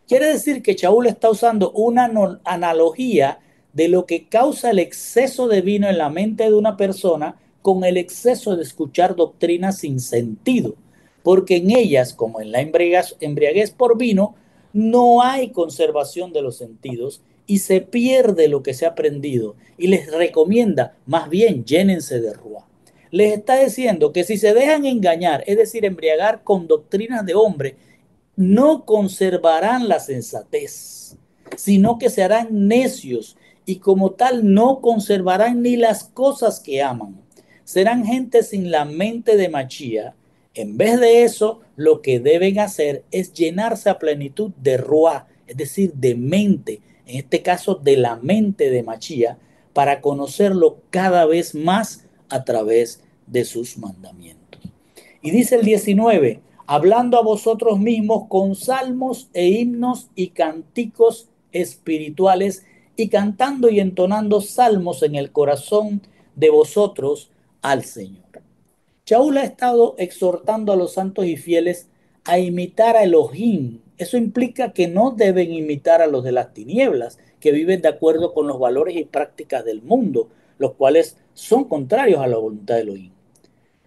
Quiere decir que Shaul está usando una analogía de lo que causa el exceso de vino en la mente de una persona con el exceso de escuchar doctrinas sin sentido, porque en ellas, como en la embriaguez por vino, no hay conservación de los sentidos y se pierde lo que se ha aprendido, y les recomienda más bien llénense de Ruá. Les está diciendo que si se dejan engañar, es decir, embriagar con doctrinas de hombre, no conservarán la sensatez, sino que se harán necios y como tal no conservarán ni las cosas que aman. Serán gente sin la mente de Machía. En vez de eso, lo que deben hacer es llenarse a plenitud de Ruá, es decir, de mente, en este caso de la mente de Machía, para conocerlo cada vez más a través de sus mandamientos. Y dice el 19, hablando a vosotros mismos con salmos e himnos y cánticos espirituales, y cantando y entonando salmos en el corazón de vosotros al Señor. Shaul ha estado exhortando a los santos y fieles a imitar a Elohim Eso implica que no deben imitar a los de las tinieblas, que viven de acuerdo con los valores y prácticas del mundo, los cuales son contrarios a la voluntad de Elohim.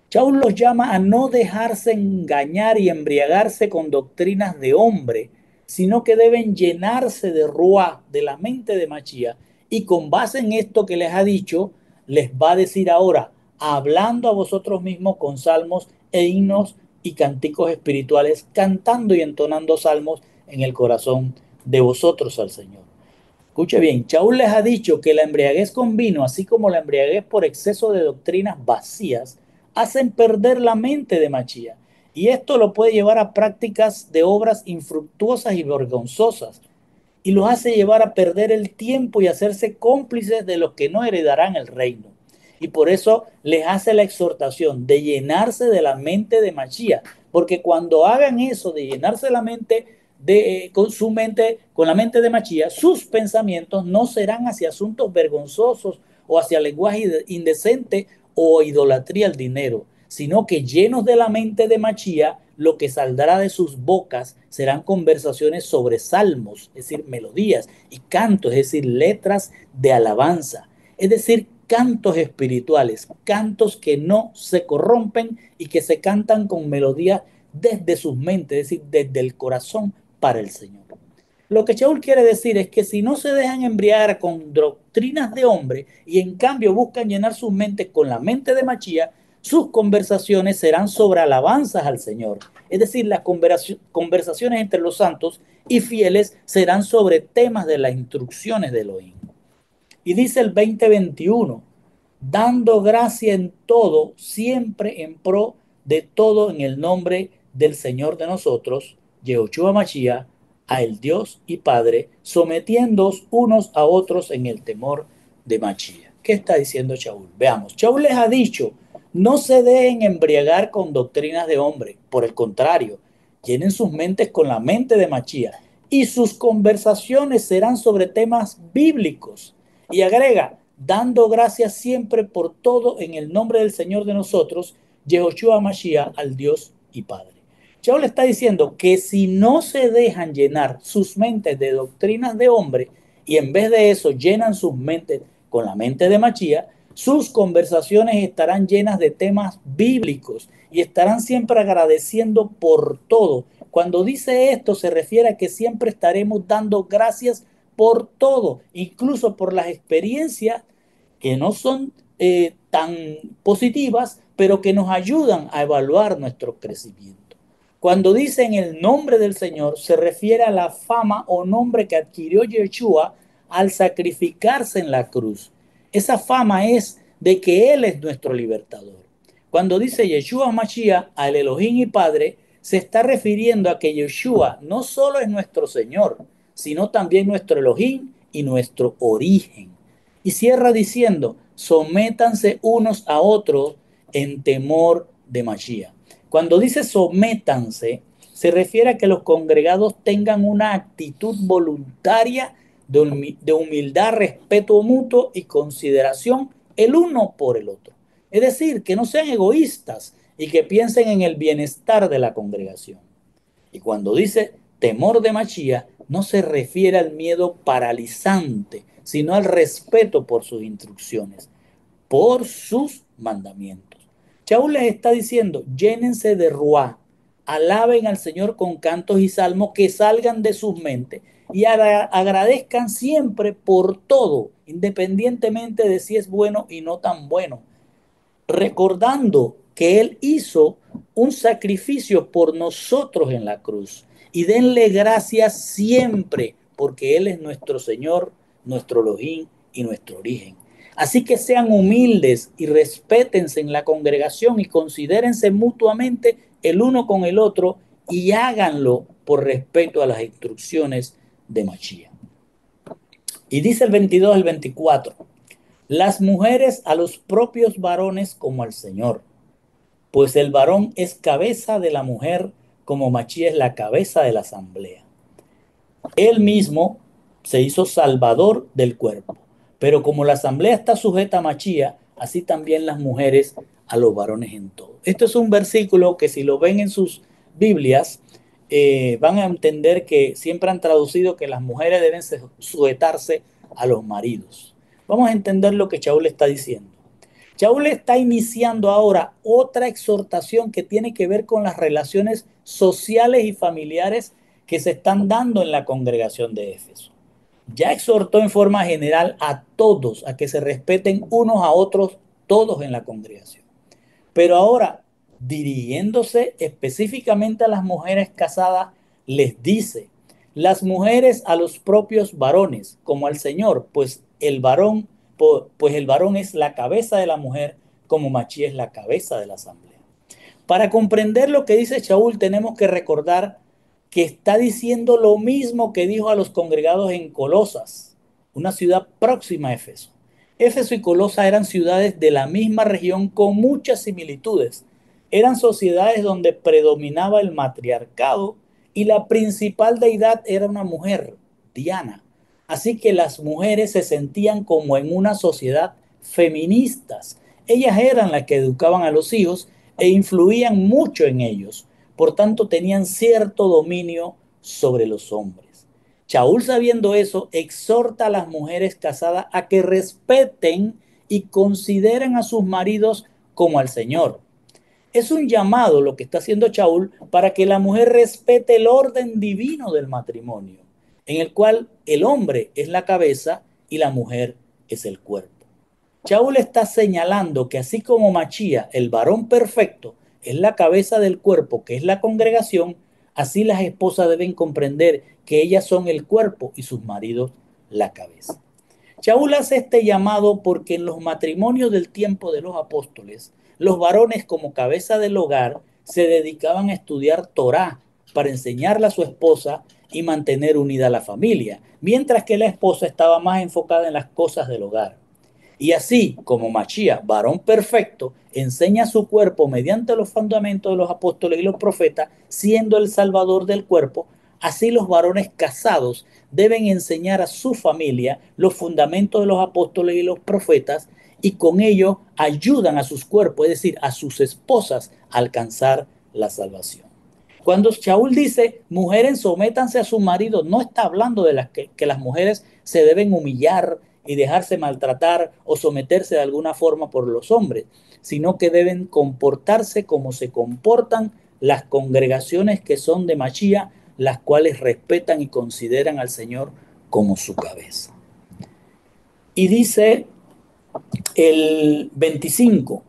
Shaul los llama a no dejarse engañar y embriagarse con doctrinas de hombre, sino que deben llenarse de Ruá, de la mente de Machía, y con base en esto que les ha dicho, les va a decir ahora, hablando a vosotros mismos con salmos e himnos y cánticos espirituales, cantando y entonando salmos en el corazón de vosotros al Señor. Escuche bien, Shaul les ha dicho que la embriaguez con vino, así como la embriaguez por exceso de doctrinas vacías, hacen perder la mente de Machía. Y esto lo puede llevar a prácticas de obras infructuosas y vergonzosas. Y los hace llevar a perder el tiempo y hacerse cómplices de los que no heredarán el reino. Y por eso les hace la exhortación de llenarse de la mente de Machía. Porque cuando hagan eso de llenarse la mente con su mente, con la mente de Machía, sus pensamientos no serán hacia asuntos vergonzosos o hacia lenguaje indecente o idolatría al dinero, sino que llenos de la mente de Machía, lo que saldrá de sus bocas serán conversaciones sobre salmos, es decir, melodías, y cantos, es decir, letras de alabanza, es decir, cantos espirituales, cantos que no se corrompen y que se cantan con melodía desde sus mentes, es decir, desde el corazón para el Señor. Lo que Shaul quiere decir es que si no se dejan embriagar con doctrinas de hombre y en cambio buscan llenar sus mentes con la mente de Machía, sus conversaciones serán sobre alabanzas al Señor. Es decir, las conversaciones entre los santos y fieles serán sobre temas de las instrucciones de Elohim. Y dice el 20:21, dando gracia en todo, siempre en pro de todo en el nombre del Señor de nosotros, Yehoshua Mashiach, a el Dios y Padre, sometiéndoos unos a otros en el temor de Mashiach. ¿Qué está diciendo Shaul? Veamos, Shaul les ha dicho, no se dejen embriagar con doctrinas de hombre, por el contrario, llenen sus mentes con la mente de Mashiach y sus conversaciones serán sobre temas bíblicos. Y agrega, dando gracias siempre por todo en el nombre del Señor de nosotros, Yehoshua Mashiach, al Dios y Padre. Shaul está diciendo que si no se dejan llenar sus mentes de doctrinas de hombre y en vez de eso llenan sus mentes con la mente de Mashiach, sus conversaciones estarán llenas de temas bíblicos y estarán siempre agradeciendo por todo. Cuando dice esto se refiere a que siempre estaremos dando gracias por todo, incluso por las experiencias que no son tan positivas, pero que nos ayudan a evaluar nuestro crecimiento. Cuando dice en el nombre del Señor, se refiere a la fama o nombre que adquirió Yeshua al sacrificarse en la cruz. Esa fama es de que Él es nuestro libertador. Cuando dice Yeshua Mashiach al Elohim y Padre, se está refiriendo a que Yeshua no solo es nuestro Señor, sino también nuestro Elohim y nuestro origen. Y cierra diciendo, sométanse unos a otros en temor de Mashiach. Cuando dice sométanse, se refiere a que los congregados tengan una actitud voluntaria de humildad, respeto mutuo y consideración el uno por el otro. Es decir, que no sean egoístas y que piensen en el bienestar de la congregación. Y cuando dice temor de Mashiach, no se refiere al miedo paralizante, sino al respeto por sus instrucciones, por sus mandamientos. Shaul les está diciendo, llénense de Ruá, alaben al Señor con cantos y salmos que salgan de sus mentes y agradezcan siempre por todo, independientemente de si es bueno y no tan bueno, recordando que Él hizo un sacrificio por nosotros en la cruz. Y denle gracias siempre, porque Él es nuestro Señor, nuestro Elohim y nuestro origen. Así que sean humildes y respétense en la congregación y considérense mutuamente el uno con el otro y háganlo por respeto a las instrucciones de Mashiach. Y dice el 22 al 24, las mujeres a los propios varones como al Señor, pues el varón es cabeza de la mujer como Mashiach es la cabeza de la asamblea. Él mismo se hizo salvador del cuerpo, pero como la asamblea está sujeta a Mashiach, así también las mujeres a los varones en todo. Esto es un versículo que si lo ven en sus Biblias, van a entender que siempre han traducido que las mujeres deben sujetarse a los maridos. Vamos a entender lo que Shaul está diciendo. Shaul está iniciando ahora otra exhortación que tiene que ver con las relaciones sociales y familiares que se están dando en la congregación de Éfeso. Ya exhortó en forma general a todos a que se respeten unos a otros, todos en la congregación. Pero ahora, dirigiéndose específicamente a las mujeres casadas, les dice, las mujeres a los propios varones, como al Señor, pues el varón es la cabeza de la mujer, como Machía es la cabeza de la asamblea. Para comprender lo que dice Shaul, tenemos que recordar que está diciendo lo mismo que dijo a los congregados en Colosas, una ciudad próxima a Éfeso. Éfeso y Colosa eran ciudades de la misma región con muchas similitudes. Eran sociedades donde predominaba el matriarcado y la principal deidad era una mujer, Diana. Así que las mujeres se sentían como en una sociedad feministas. Ellas eran las que educaban a los hijos e influían mucho en ellos. Por tanto, tenían cierto dominio sobre los hombres. Shaul, sabiendo eso, exhorta a las mujeres casadas a que respeten y consideren a sus maridos como al Señor. Es un llamado lo que está haciendo Shaul para que la mujer respete el orden divino del matrimonio, en el cual el hombre es la cabeza y la mujer es el cuerpo. Shaul está señalando que así como Machía, el varón perfecto, es la cabeza del cuerpo, que es la congregación, así las esposas deben comprender que ellas son el cuerpo y sus maridos la cabeza. Shaul hace este llamado porque en los matrimonios del tiempo de los apóstoles, los varones como cabeza del hogar se dedicaban a estudiar Torá para enseñarla a su esposa y mantener unida la familia, mientras que la esposa estaba más enfocada en las cosas del hogar. Y así como Machía, varón perfecto, enseña su cuerpo mediante los fundamentos de los apóstoles y los profetas, siendo el salvador del cuerpo, así los varones casados deben enseñar a su familia los fundamentos de los apóstoles y los profetas y con ello ayudan a sus cuerpos, es decir, a sus esposas, a alcanzar la salvación. Cuando Shaul dice, mujeres sométanse a su marido, no está hablando de que las mujeres se deben humillar y dejarse maltratar o someterse de alguna forma por los hombres, sino que deben comportarse como se comportan las congregaciones que son de Machía, las cuales respetan y consideran al Señor como su cabeza. Y dice el 25,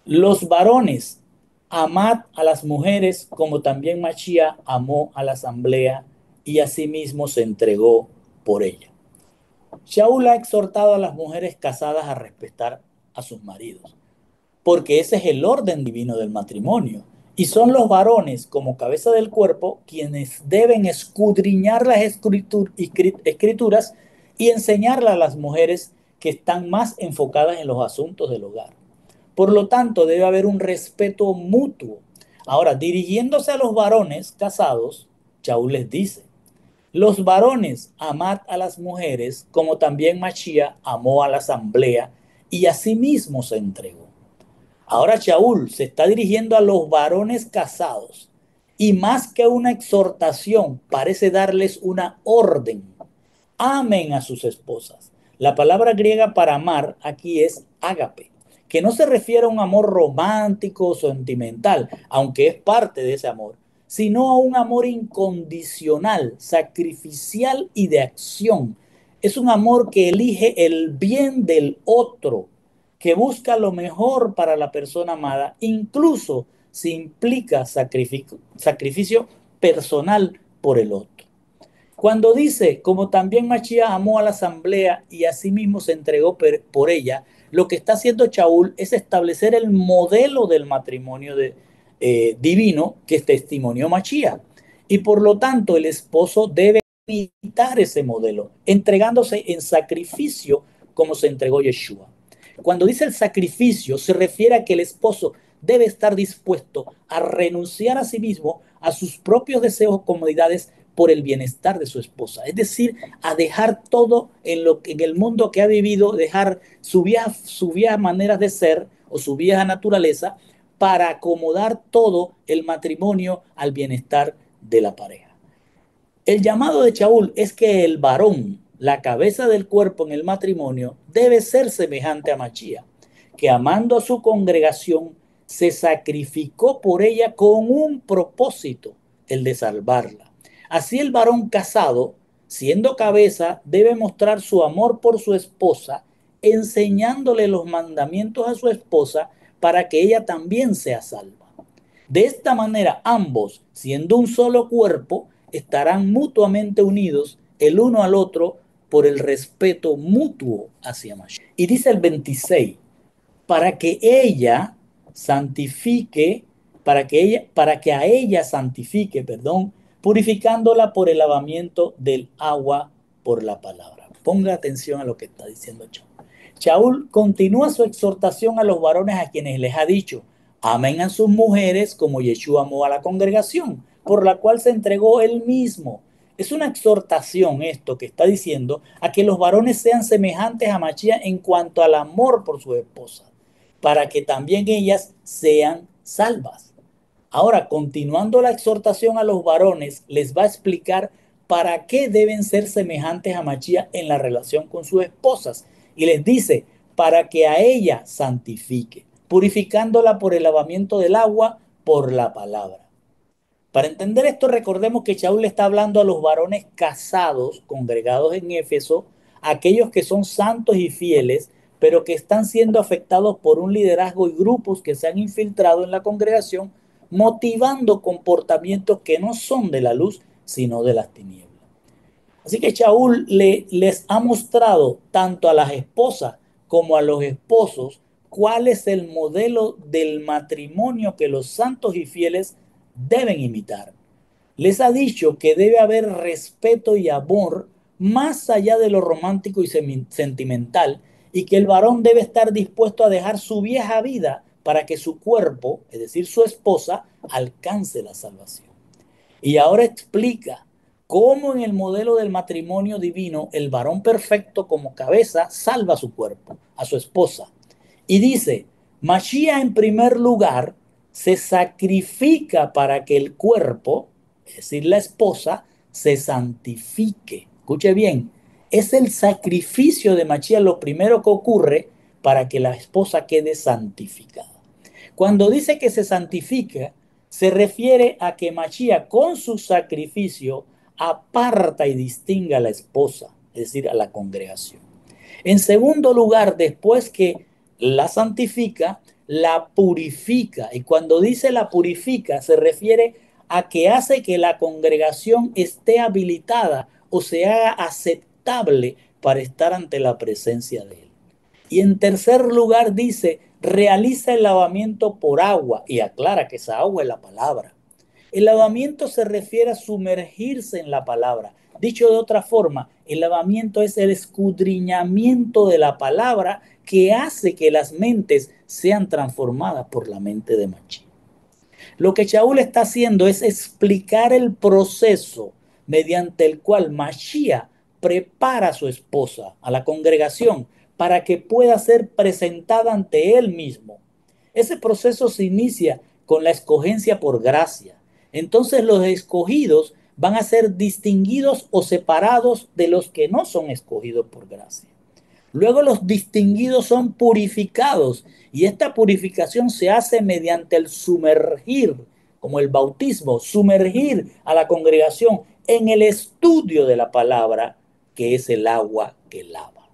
los varones, amad a las mujeres como también Machía amó a la asamblea y asimismo se entregó por ella. Shaul ha exhortado a las mujeres casadas a respetar a sus maridos, porque ese es el orden divino del matrimonio. Y son los varones, como cabeza del cuerpo, quienes deben escudriñar las escrituras y enseñarlas a las mujeres que están más enfocadas en los asuntos del hogar. Por lo tanto, debe haber un respeto mutuo. Ahora, dirigiéndose a los varones casados, Shaul les dice, los varones, amad a las mujeres, como también Machía amó a la asamblea y asimismo se entregó. Ahora Shaul se está dirigiendo a los varones casados y más que una exhortación, parece darles una orden. Amen a sus esposas. La palabra griega para amar aquí es ágape, que no se refiere a un amor romántico o sentimental, aunque es parte de ese amor, sino a un amor incondicional, sacrificial y de acción. Es un amor que elige el bien del otro, que busca lo mejor para la persona amada, incluso si implica sacrificio personal por el otro. Cuando dice, como también Machía amó a la asamblea y asimismo se entregó por ella, lo que está haciendo Shaul es establecer el modelo del matrimonio divino que testimonió Machía. Y por lo tanto el esposo debe imitar ese modelo, entregándose en sacrificio como se entregó Yeshua. Cuando dice el sacrificio, se refiere a que el esposo debe estar dispuesto a renunciar a sí mismo, a sus propios deseos o comodidades por el bienestar de su esposa. Es decir, a dejar todo en el mundo que ha vivido, dejar su vieja manera de ser o su vieja naturaleza para acomodar todo el matrimonio al bienestar de la pareja. El llamado de Shaul es que el varón, la cabeza del cuerpo en el matrimonio, debe ser semejante a Machía, que amando a su congregación se sacrificó por ella con un propósito, el de salvarla. Así el varón casado, siendo cabeza, debe mostrar su amor por su esposa, enseñándole los mandamientos a su esposa para que ella también sea salva. De esta manera, ambos, siendo un solo cuerpo, estarán mutuamente unidos el uno al otro por el respeto mutuo hacia Mashiach. Y dice el 26, para que ella santifique, para que a ella santifique, perdón, purificándola por el lavamiento del agua por la palabra. Ponga atención a lo que está diciendo Shaul. Shaul continúa su exhortación a los varones a quienes les ha dicho, amen a sus mujeres como Yeshua amó a la congregación, por la cual se entregó él mismo. Es una exhortación esto que está diciendo a que los varones sean semejantes a Mashiach en cuanto al amor por su esposa, para que también ellas sean salvas. Ahora, continuando la exhortación a los varones, les va a explicar para qué deben ser semejantes a Mashiach en la relación con sus esposas. Y les dice, para que a ella santifique, purificándola por el lavamiento del agua, por la palabra. Para entender esto, recordemos que Shaul le está hablando a los varones casados, congregados en Éfeso, aquellos que son santos y fieles, pero que están siendo afectados por un liderazgo y grupos que se han infiltrado en la congregación, motivando comportamientos que no son de la luz, sino de las tinieblas. Así que Shaul les ha mostrado tanto a las esposas como a los esposos cuál es el modelo del matrimonio que los santos y fieles deben imitar. Les ha dicho que debe haber respeto y amor más allá de lo romántico y sentimental, y que el varón debe estar dispuesto a dejar su vieja vida para que su cuerpo, es decir, su esposa, alcance la salvación. Y ahora explica cómo en el modelo del matrimonio divino el varón perfecto como cabeza salva a su cuerpo, a su esposa. Y dice, Mashiach en primer lugar se sacrifica para que el cuerpo, es decir, la esposa, se santifique. Escuche bien, es el sacrificio de Mashiach lo primero que ocurre para que la esposa quede santificada. Cuando dice que se santifica, se refiere a que Mashiach con su sacrificio aparta y distingue a la esposa, es decir, a la congregación. En segundo lugar, después que la santifica, la purifica. Y cuando dice la purifica, se refiere a que hace que la congregación esté habilitada o se haga aceptable para estar ante la presencia de él. Y en tercer lugar dice, realiza el lavamiento por agua y aclara que esa agua es la palabra. El lavamiento se refiere a sumergirse en la palabra. Dicho de otra forma, el lavamiento es el escudriñamiento de la palabra que hace que las mentes sean transformadas por la mente de Mashiach. Lo que Shaul está haciendo es explicar el proceso mediante el cual Mashiach prepara a su esposa, a la congregación, para que pueda ser presentada ante él mismo. Ese proceso se inicia con la escogencia por gracia. Entonces los escogidos van a ser distinguidos o separados de los que no son escogidos por gracia. Luego los distinguidos son purificados y esta purificación se hace mediante el sumergir, como el bautismo, sumergir a la congregación en el estudio de la palabra, que es el agua que lava.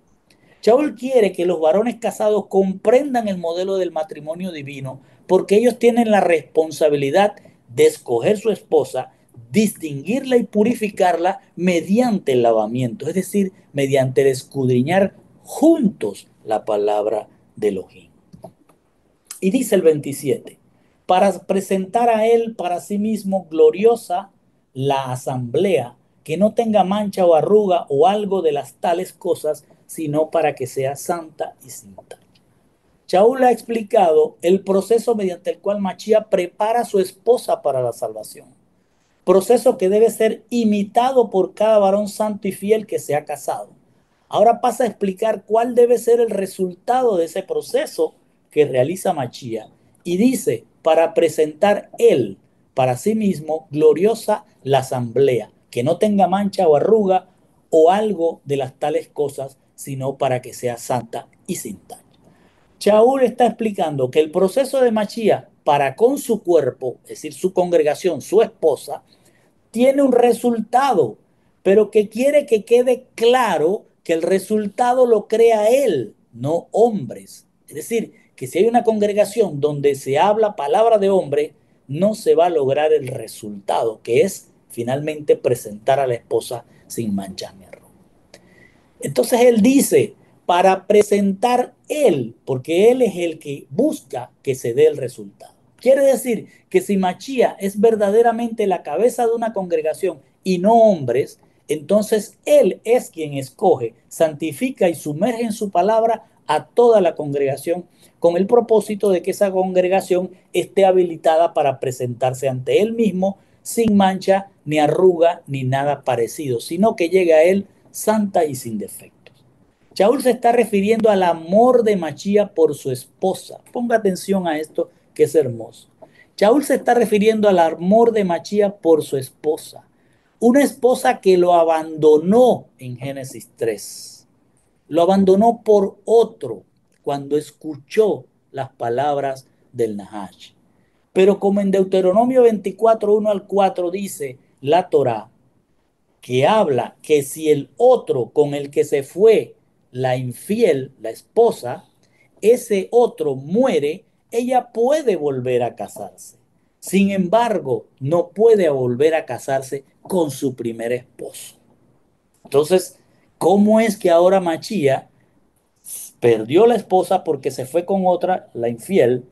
Shaul quiere que los varones casados comprendan el modelo del matrimonio divino porque ellos tienen la responsabilidad de escoger su esposa, distinguirla y purificarla mediante el lavamiento, es decir, mediante el escudriñar juntos la palabra de Elohim. Y dice el 27, para presentar a él para sí mismo gloriosa la asamblea, que no tenga mancha o arruga o algo de las tales cosas, sino para que sea santa y sin tacha. Shaul ha explicado el proceso mediante el cual Mashiach prepara a su esposa para la salvación. Proceso que debe ser imitado por cada varón santo y fiel que se ha casado. Ahora pasa a explicar cuál debe ser el resultado de ese proceso que realiza Mashiach Y dice, para presentar él para sí mismo gloriosa la asamblea, que no tenga mancha o arruga o algo de las tales cosas, sino para que sea santa y sin tacha. Shaul está explicando que el proceso de Machía para con su cuerpo, es decir, su congregación, su esposa, tiene un resultado, pero que quiere que quede claro que el resultado lo crea él, no hombres. Es decir, que si hay una congregación donde se habla palabra de hombre, no se va a lograr el resultado, que es finalmente presentar a la esposa sin manchas ni arrugas. Entonces él dice, para presentar él, porque él es el que busca que se dé el resultado. Quiere decir que si Machía es verdaderamente la cabeza de una congregación y no hombres, entonces él es quien escoge, santifica y sumerge en su palabra a toda la congregación con el propósito de que esa congregación esté habilitada para presentarse ante él mismo sin mancha, ni arruga, ni nada parecido, sino que llegue a él santa y sin defectos. Shaul se está refiriendo al amor de Machía por su esposa. Ponga atención a esto que es hermoso. Shaul se está refiriendo al amor de Machía por su esposa. Una esposa que lo abandonó en Génesis 3. Lo abandonó por otro cuando escuchó las palabras del Nahash. Pero como en Deuteronomio 24, 1 al 4 dice la Torá, que habla que si el otro con el que se fue la infiel, la esposa, ese otro muere, ella puede volver a casarse. Sin embargo, no puede volver a casarse con su primer esposo. Entonces, ¿cómo es que ahora Machía perdió la esposa porque se fue con otra, la infiel?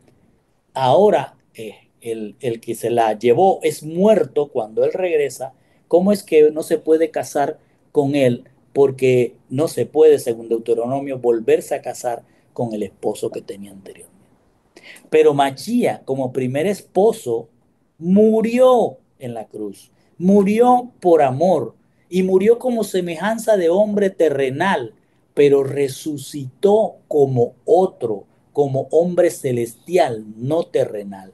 Ahora el que se la llevó es muerto cuando él regresa. ¿Cómo es que no se puede casar con él? Porque no se puede, según Deuteronomio, volverse a casar con el esposo que tenía anteriormente. Pero Machía, como primer esposo, murió en la cruz, murió por amor y murió como semejanza de hombre terrenal, pero resucitó como otro, como hombre celestial, no terrenal.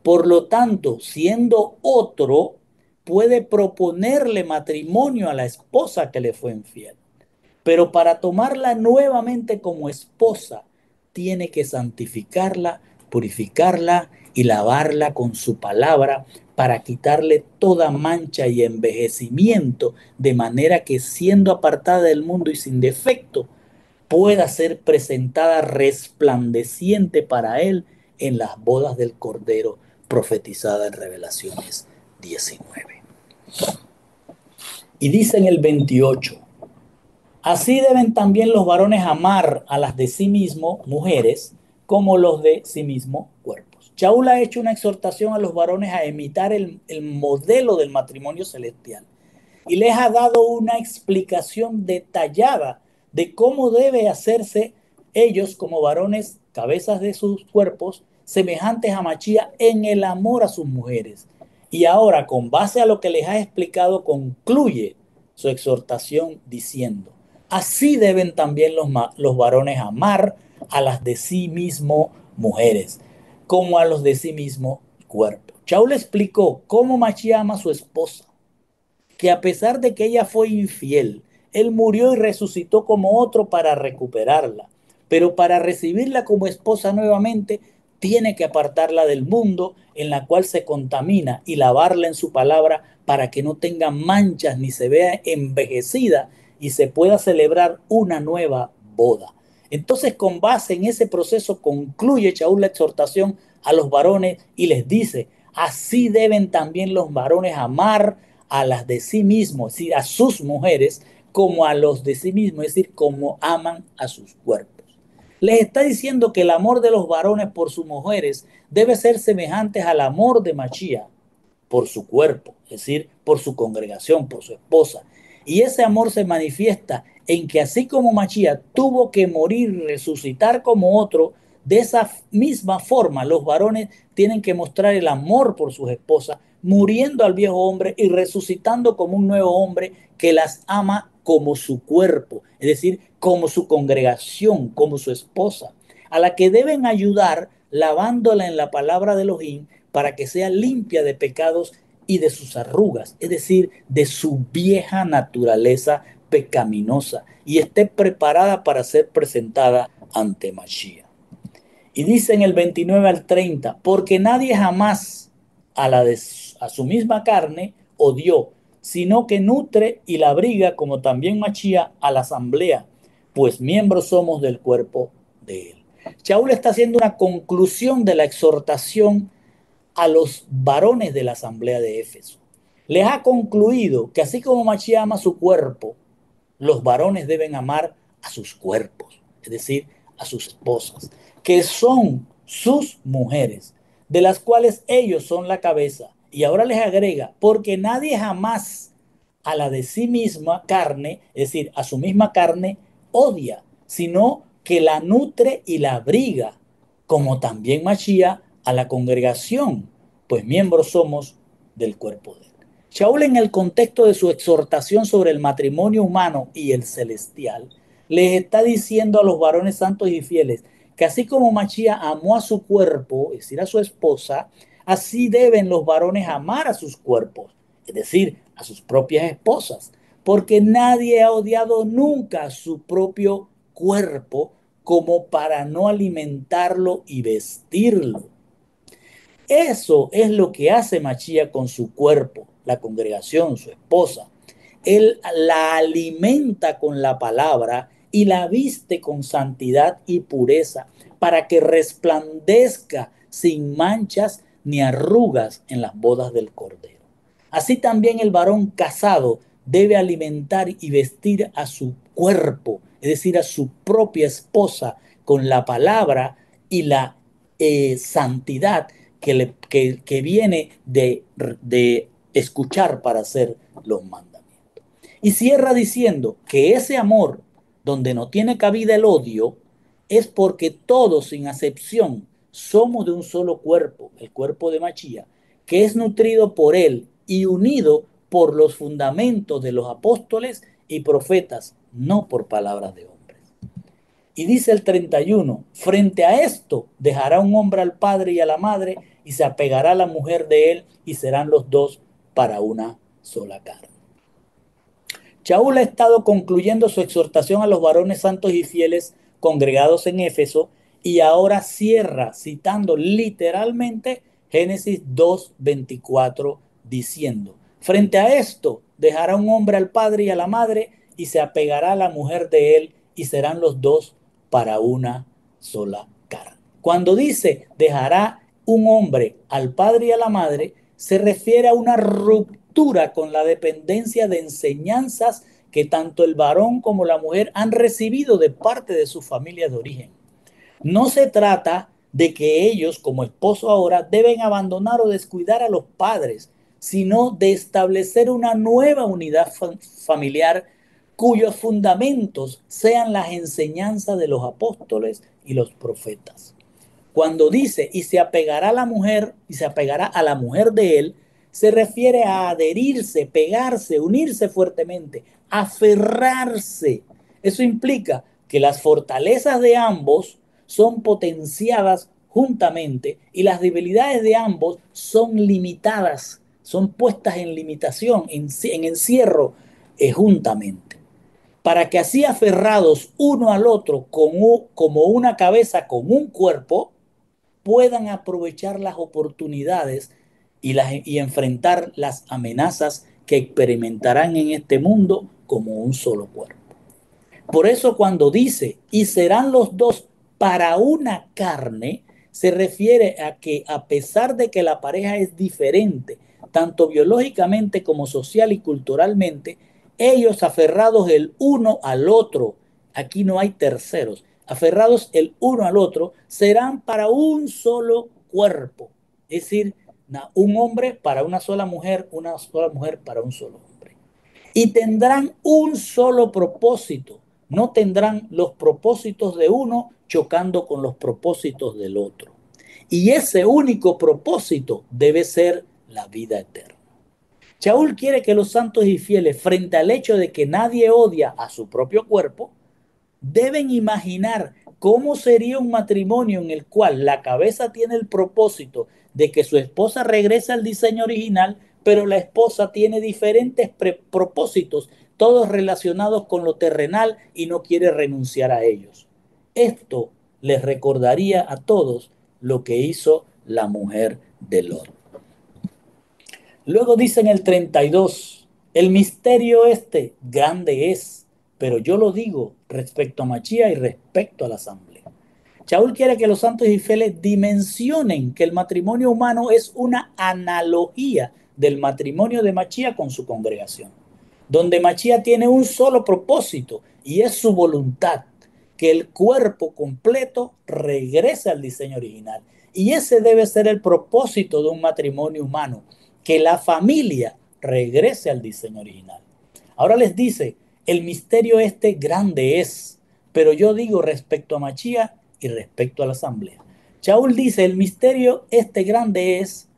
Por lo tanto, siendo otro, puede proponerle matrimonio a la esposa que le fue infiel. Pero para tomarla nuevamente como esposa, tiene que santificarla, purificarla y lavarla con su palabra para quitarle toda mancha y envejecimiento, de manera que siendo apartada del mundo y sin defecto, pueda ser presentada resplandeciente para él en las bodas del Cordero profetizada en Revelaciones 19. Y dice en el 28, así deben también los varones amar a las de sí mismo, mujeres, como los de sí mismo, cuerpos. Shaul ha hecho una exhortación a los varones a imitar el modelo del matrimonio celestial y les ha dado una explicación detallada de cómo debe hacerse ellos como varones, cabezas de sus cuerpos, semejantes a Machía en el amor a sus mujeres. Y ahora, con base a lo que les ha explicado, concluye su exhortación diciendo, así deben también los varones amar a las de sí mismo mujeres, como a los de sí mismo cuerpo. Shaul explicó cómo Machía ama a su esposa, que a pesar de que ella fue infiel, él murió y resucitó como otro para recuperarla. Pero para recibirla como esposa nuevamente, tiene que apartarla del mundo en la cual se contamina y lavarla en su palabra para que no tenga manchas ni se vea envejecida y se pueda celebrar una nueva boda. Entonces, con base en ese proceso, concluye Shaul la exhortación a los varones y les dice, así deben también los varones amar a las de sí mismos, es decir, a sus mujeres, como a los de sí mismos, es decir, como aman a sus cuerpos. Les está diciendo que el amor de los varones por sus mujeres debe ser semejante al amor de Machía por su cuerpo, es decir, por su congregación, por su esposa. Y ese amor se manifiesta en que así como Machía tuvo que morir y resucitar como otro, de esa misma forma los varones tienen que mostrar el amor por sus esposas, muriendo al viejo hombre y resucitando como un nuevo hombre que las ama como su cuerpo, es decir, como su congregación, como su esposa, a la que deben ayudar lavándola en la palabra de Elohim para que sea limpia de pecados y de sus arrugas, es decir, de su vieja naturaleza pecaminosa, y esté preparada para ser presentada ante Mashiach. Y dice en el 29 al 30, porque nadie jamás a su misma carne odió, sino que nutre y la abriga, como también Machía, a la asamblea, pues miembros somos del cuerpo de él. Shaul está haciendo una conclusión de la exhortación a los varones de la asamblea de Éfeso. Les ha concluido que así como Machía ama su cuerpo, los varones deben amar a sus cuerpos, es decir, a sus esposas, que son sus mujeres, de las cuales ellos son la cabeza. Y ahora les agrega, porque nadie jamás a la de sí misma carne, es decir, a su misma carne, odia, sino que la nutre y la abriga, como también Machía a la congregación, pues miembros somos del cuerpo de él. Shaul, en el contexto de su exhortación sobre el matrimonio humano y el celestial, les está diciendo a los varones santos y fieles que así como Machía amó a su cuerpo, es decir, a su esposa, así deben los varones amar a sus cuerpos, es decir, a sus propias esposas, porque nadie ha odiado nunca su propio cuerpo como para no alimentarlo y vestirlo. Eso es lo que hace Machía con su cuerpo, la congregación, su esposa. Él la alimenta con la palabra y la viste con santidad y pureza para que resplandezca sin manchas ni arrugas en las bodas del Cordero. Así también el varón casado debe alimentar y vestir a su cuerpo, es decir, a su propia esposa, con la palabra y la santidad que viene de escuchar para hacer los mandamientos. Y cierra diciendo que ese amor, donde no tiene cabida el odio, es porque todos, sin acepción, somos de un solo cuerpo, el cuerpo de Machía, que es nutrido por él y unido por los fundamentos de los apóstoles y profetas, no por palabras de hombres. Y dice el 31, frente a esto dejará un hombre al padre y a la madre y se apegará a la mujer de él y serán los dos para una sola carne. Shaul ha estado concluyendo su exhortación a los varones santos y fieles congregados en Éfeso y ahora cierra citando literalmente Génesis 2:24 diciendo, frente a esto dejará un hombre al padre y a la madre y se apegará a la mujer de él y serán los dos para una sola carne. Cuando dice dejará un hombre al padre y a la madre, se refiere a una ruptura con la dependencia de enseñanzas que tanto el varón como la mujer han recibido de parte de sus familias de origen. No se trata de que ellos, como esposo ahora, deben abandonar o descuidar a los padres, sino de establecer una nueva unidad familiar cuyos fundamentos sean las enseñanzas de los apóstoles y los profetas. Cuando dice y se apegará a la mujer y se apegará a la mujer de él, se refiere a adherirse, pegarse, unirse fuertemente, aferrarse. Eso implica que las fortalezas de ambos son potenciadas juntamente y las debilidades de ambos son limitadas, son puestas en limitación, en encierro juntamente. Para que así aferrados uno al otro como una cabeza con un cuerpo, puedan aprovechar las oportunidades y enfrentar las amenazas que experimentarán en este mundo como un solo cuerpo. Por eso cuando dice, y serán los dos para una carne, se refiere a que a pesar de que la pareja es diferente, tanto biológicamente como social y culturalmente, ellos aferrados el uno al otro, aquí no hay terceros, aferrados el uno al otro, serán para un solo cuerpo. Es decir, un hombre para una sola mujer para un solo hombre. Y tendrán un solo propósito. No tendrán los propósitos de uno chocando con los propósitos del otro. Y ese único propósito debe ser la vida eterna. Shaul quiere que los santos y fieles, frente al hecho de que nadie odia a su propio cuerpo, deben imaginar ¿Cómo sería un matrimonio en el cual la cabeza tiene el propósito de que su esposa regrese al diseño original, pero la esposa tiene diferentes propósitos, todos relacionados con lo terrenal y no quiere renunciar a ellos? Esto les recordaría a todos lo que hizo la mujer de Lot. Luego dice en el 32, el misterio este grande es, pero yo lo digo respecto a Machía y respecto a la asamblea. Shaul quiere que los santos y fieles dimensionen que el matrimonio humano es una analogía del matrimonio de Machía con su congregación, donde Machía tiene un solo propósito y es su voluntad, que el cuerpo completo regrese al diseño original. Y ese debe ser el propósito de un matrimonio humano, que la familia regrese al diseño original. Ahora les dice, el misterio este grande es, pero yo digo respecto a Machía y respecto a la asamblea. Shaul dice, el misterio este grande es,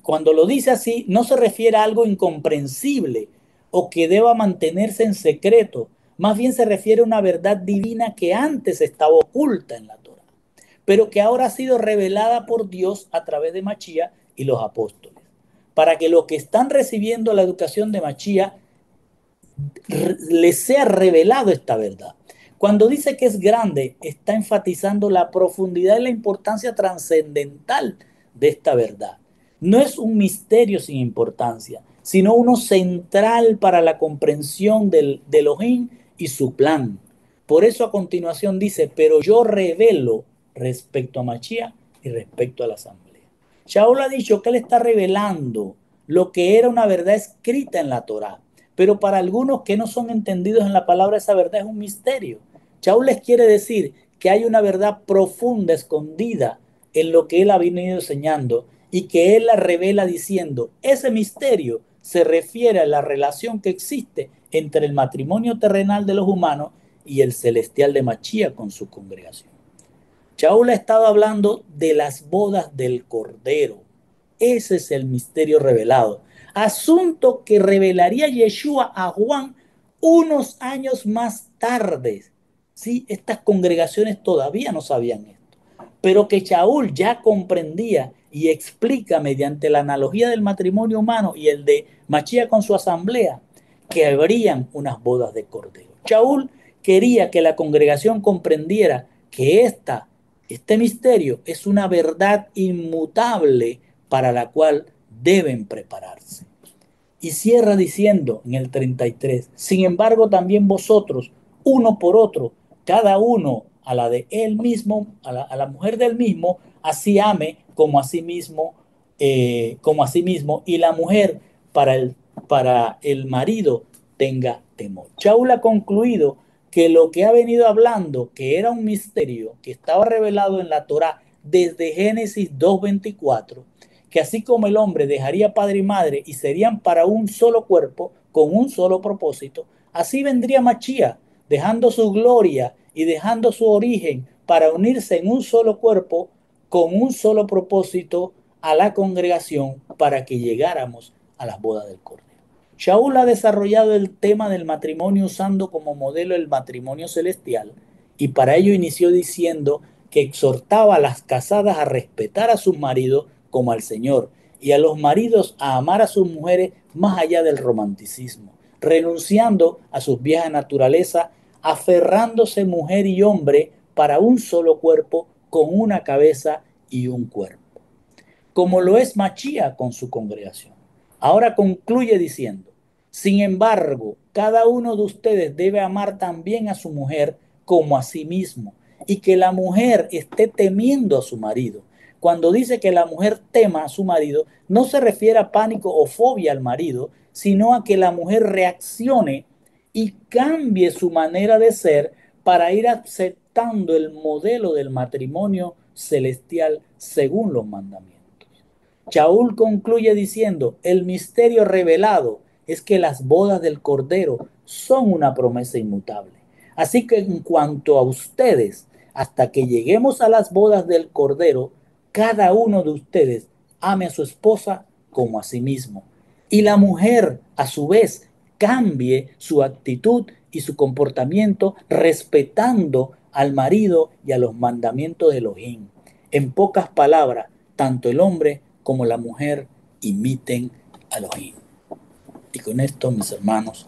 cuando lo dice así, no se refiere a algo incomprensible o que deba mantenerse en secreto, más bien se refiere a una verdad divina que antes estaba oculta en la Torá, pero que ahora ha sido revelada por Dios a través de Machía y los apóstoles, para que los que están recibiendo la educación de Machía les sea revelado esta verdad. Cuando dice que es grande, está enfatizando la profundidad y la importancia trascendental de esta verdad. No es un misterio sin importancia, sino uno central para la comprensión del Elohim y su plan. Por eso a continuación dice, pero yo revelo respecto a Machía y respecto a la asamblea. Shaul ha dicho que él está revelando lo que era una verdad escrita en la Torá, pero para algunos que no son entendidos en la palabra, esa verdad es un misterio. Shaul les quiere decir que hay una verdad profunda, escondida en lo que él ha venido enseñando y que él la revela diciendo, ese misterio se refiere a la relación que existe entre el matrimonio terrenal de los humanos y el celestial de Machía con su congregación. Shaul ha estado hablando de las bodas del Cordero. Ese es el misterio revelado. Asunto que revelaría Yeshua a Juan unos años más tarde. Sí, estas congregaciones todavía no sabían esto, pero que Shaul ya comprendía y explica mediante la analogía del matrimonio humano y el de Machía con su asamblea que habrían unas bodas de Cordero. Shaul quería que la congregación comprendiera que este misterio es una verdad inmutable para la cual deben prepararse. Y cierra diciendo en el 33, sin embargo también vosotros, uno por otro, cada uno a la de él mismo, a la mujer del mismo, así ame como a sí mismo, y la mujer para el marido tenga temor. Shaul ha concluido que lo que ha venido hablando, que era un misterio que estaba revelado en la Torá desde Génesis 2:24, que así como el hombre dejaría padre y madre y serían para un solo cuerpo, con un solo propósito, así vendría Machía, dejando su gloria y dejando su origen para unirse en un solo cuerpo, con un solo propósito a la congregación para que llegáramos a las bodas del Cordero. Shaul ha desarrollado el tema del matrimonio usando como modelo el matrimonio celestial y para ello inició diciendo que exhortaba a las casadas a respetar a sus maridos como al Señor y a los maridos a amar a sus mujeres más allá del romanticismo, renunciando a sus viejas naturaleza, aferrándose mujer y hombre para un solo cuerpo con una cabeza y un cuerpo, como lo es Machía con su congregación. Ahora concluye diciendo, sin embargo, cada uno de ustedes debe amar también a su mujer como a sí mismo, y que la mujer esté temiendo a su marido. Cuando dice que la mujer tema a su marido, no se refiere a pánico o fobia al marido, sino a que la mujer reaccione y cambie su manera de ser para ir aceptando el modelo del matrimonio celestial según los mandamientos. Shaul concluye diciendo, el misterio revelado es que las bodas del Cordero son una promesa inmutable. Así que en cuanto a ustedes, hasta que lleguemos a las bodas del Cordero, cada uno de ustedes ame a su esposa como a sí mismo. Y la mujer, a su vez, cambie su actitud y su comportamiento respetando al marido y a los mandamientos de Elohim. En pocas palabras, tanto el hombre como la mujer imiten a Elohim. Y con esto, mis hermanos,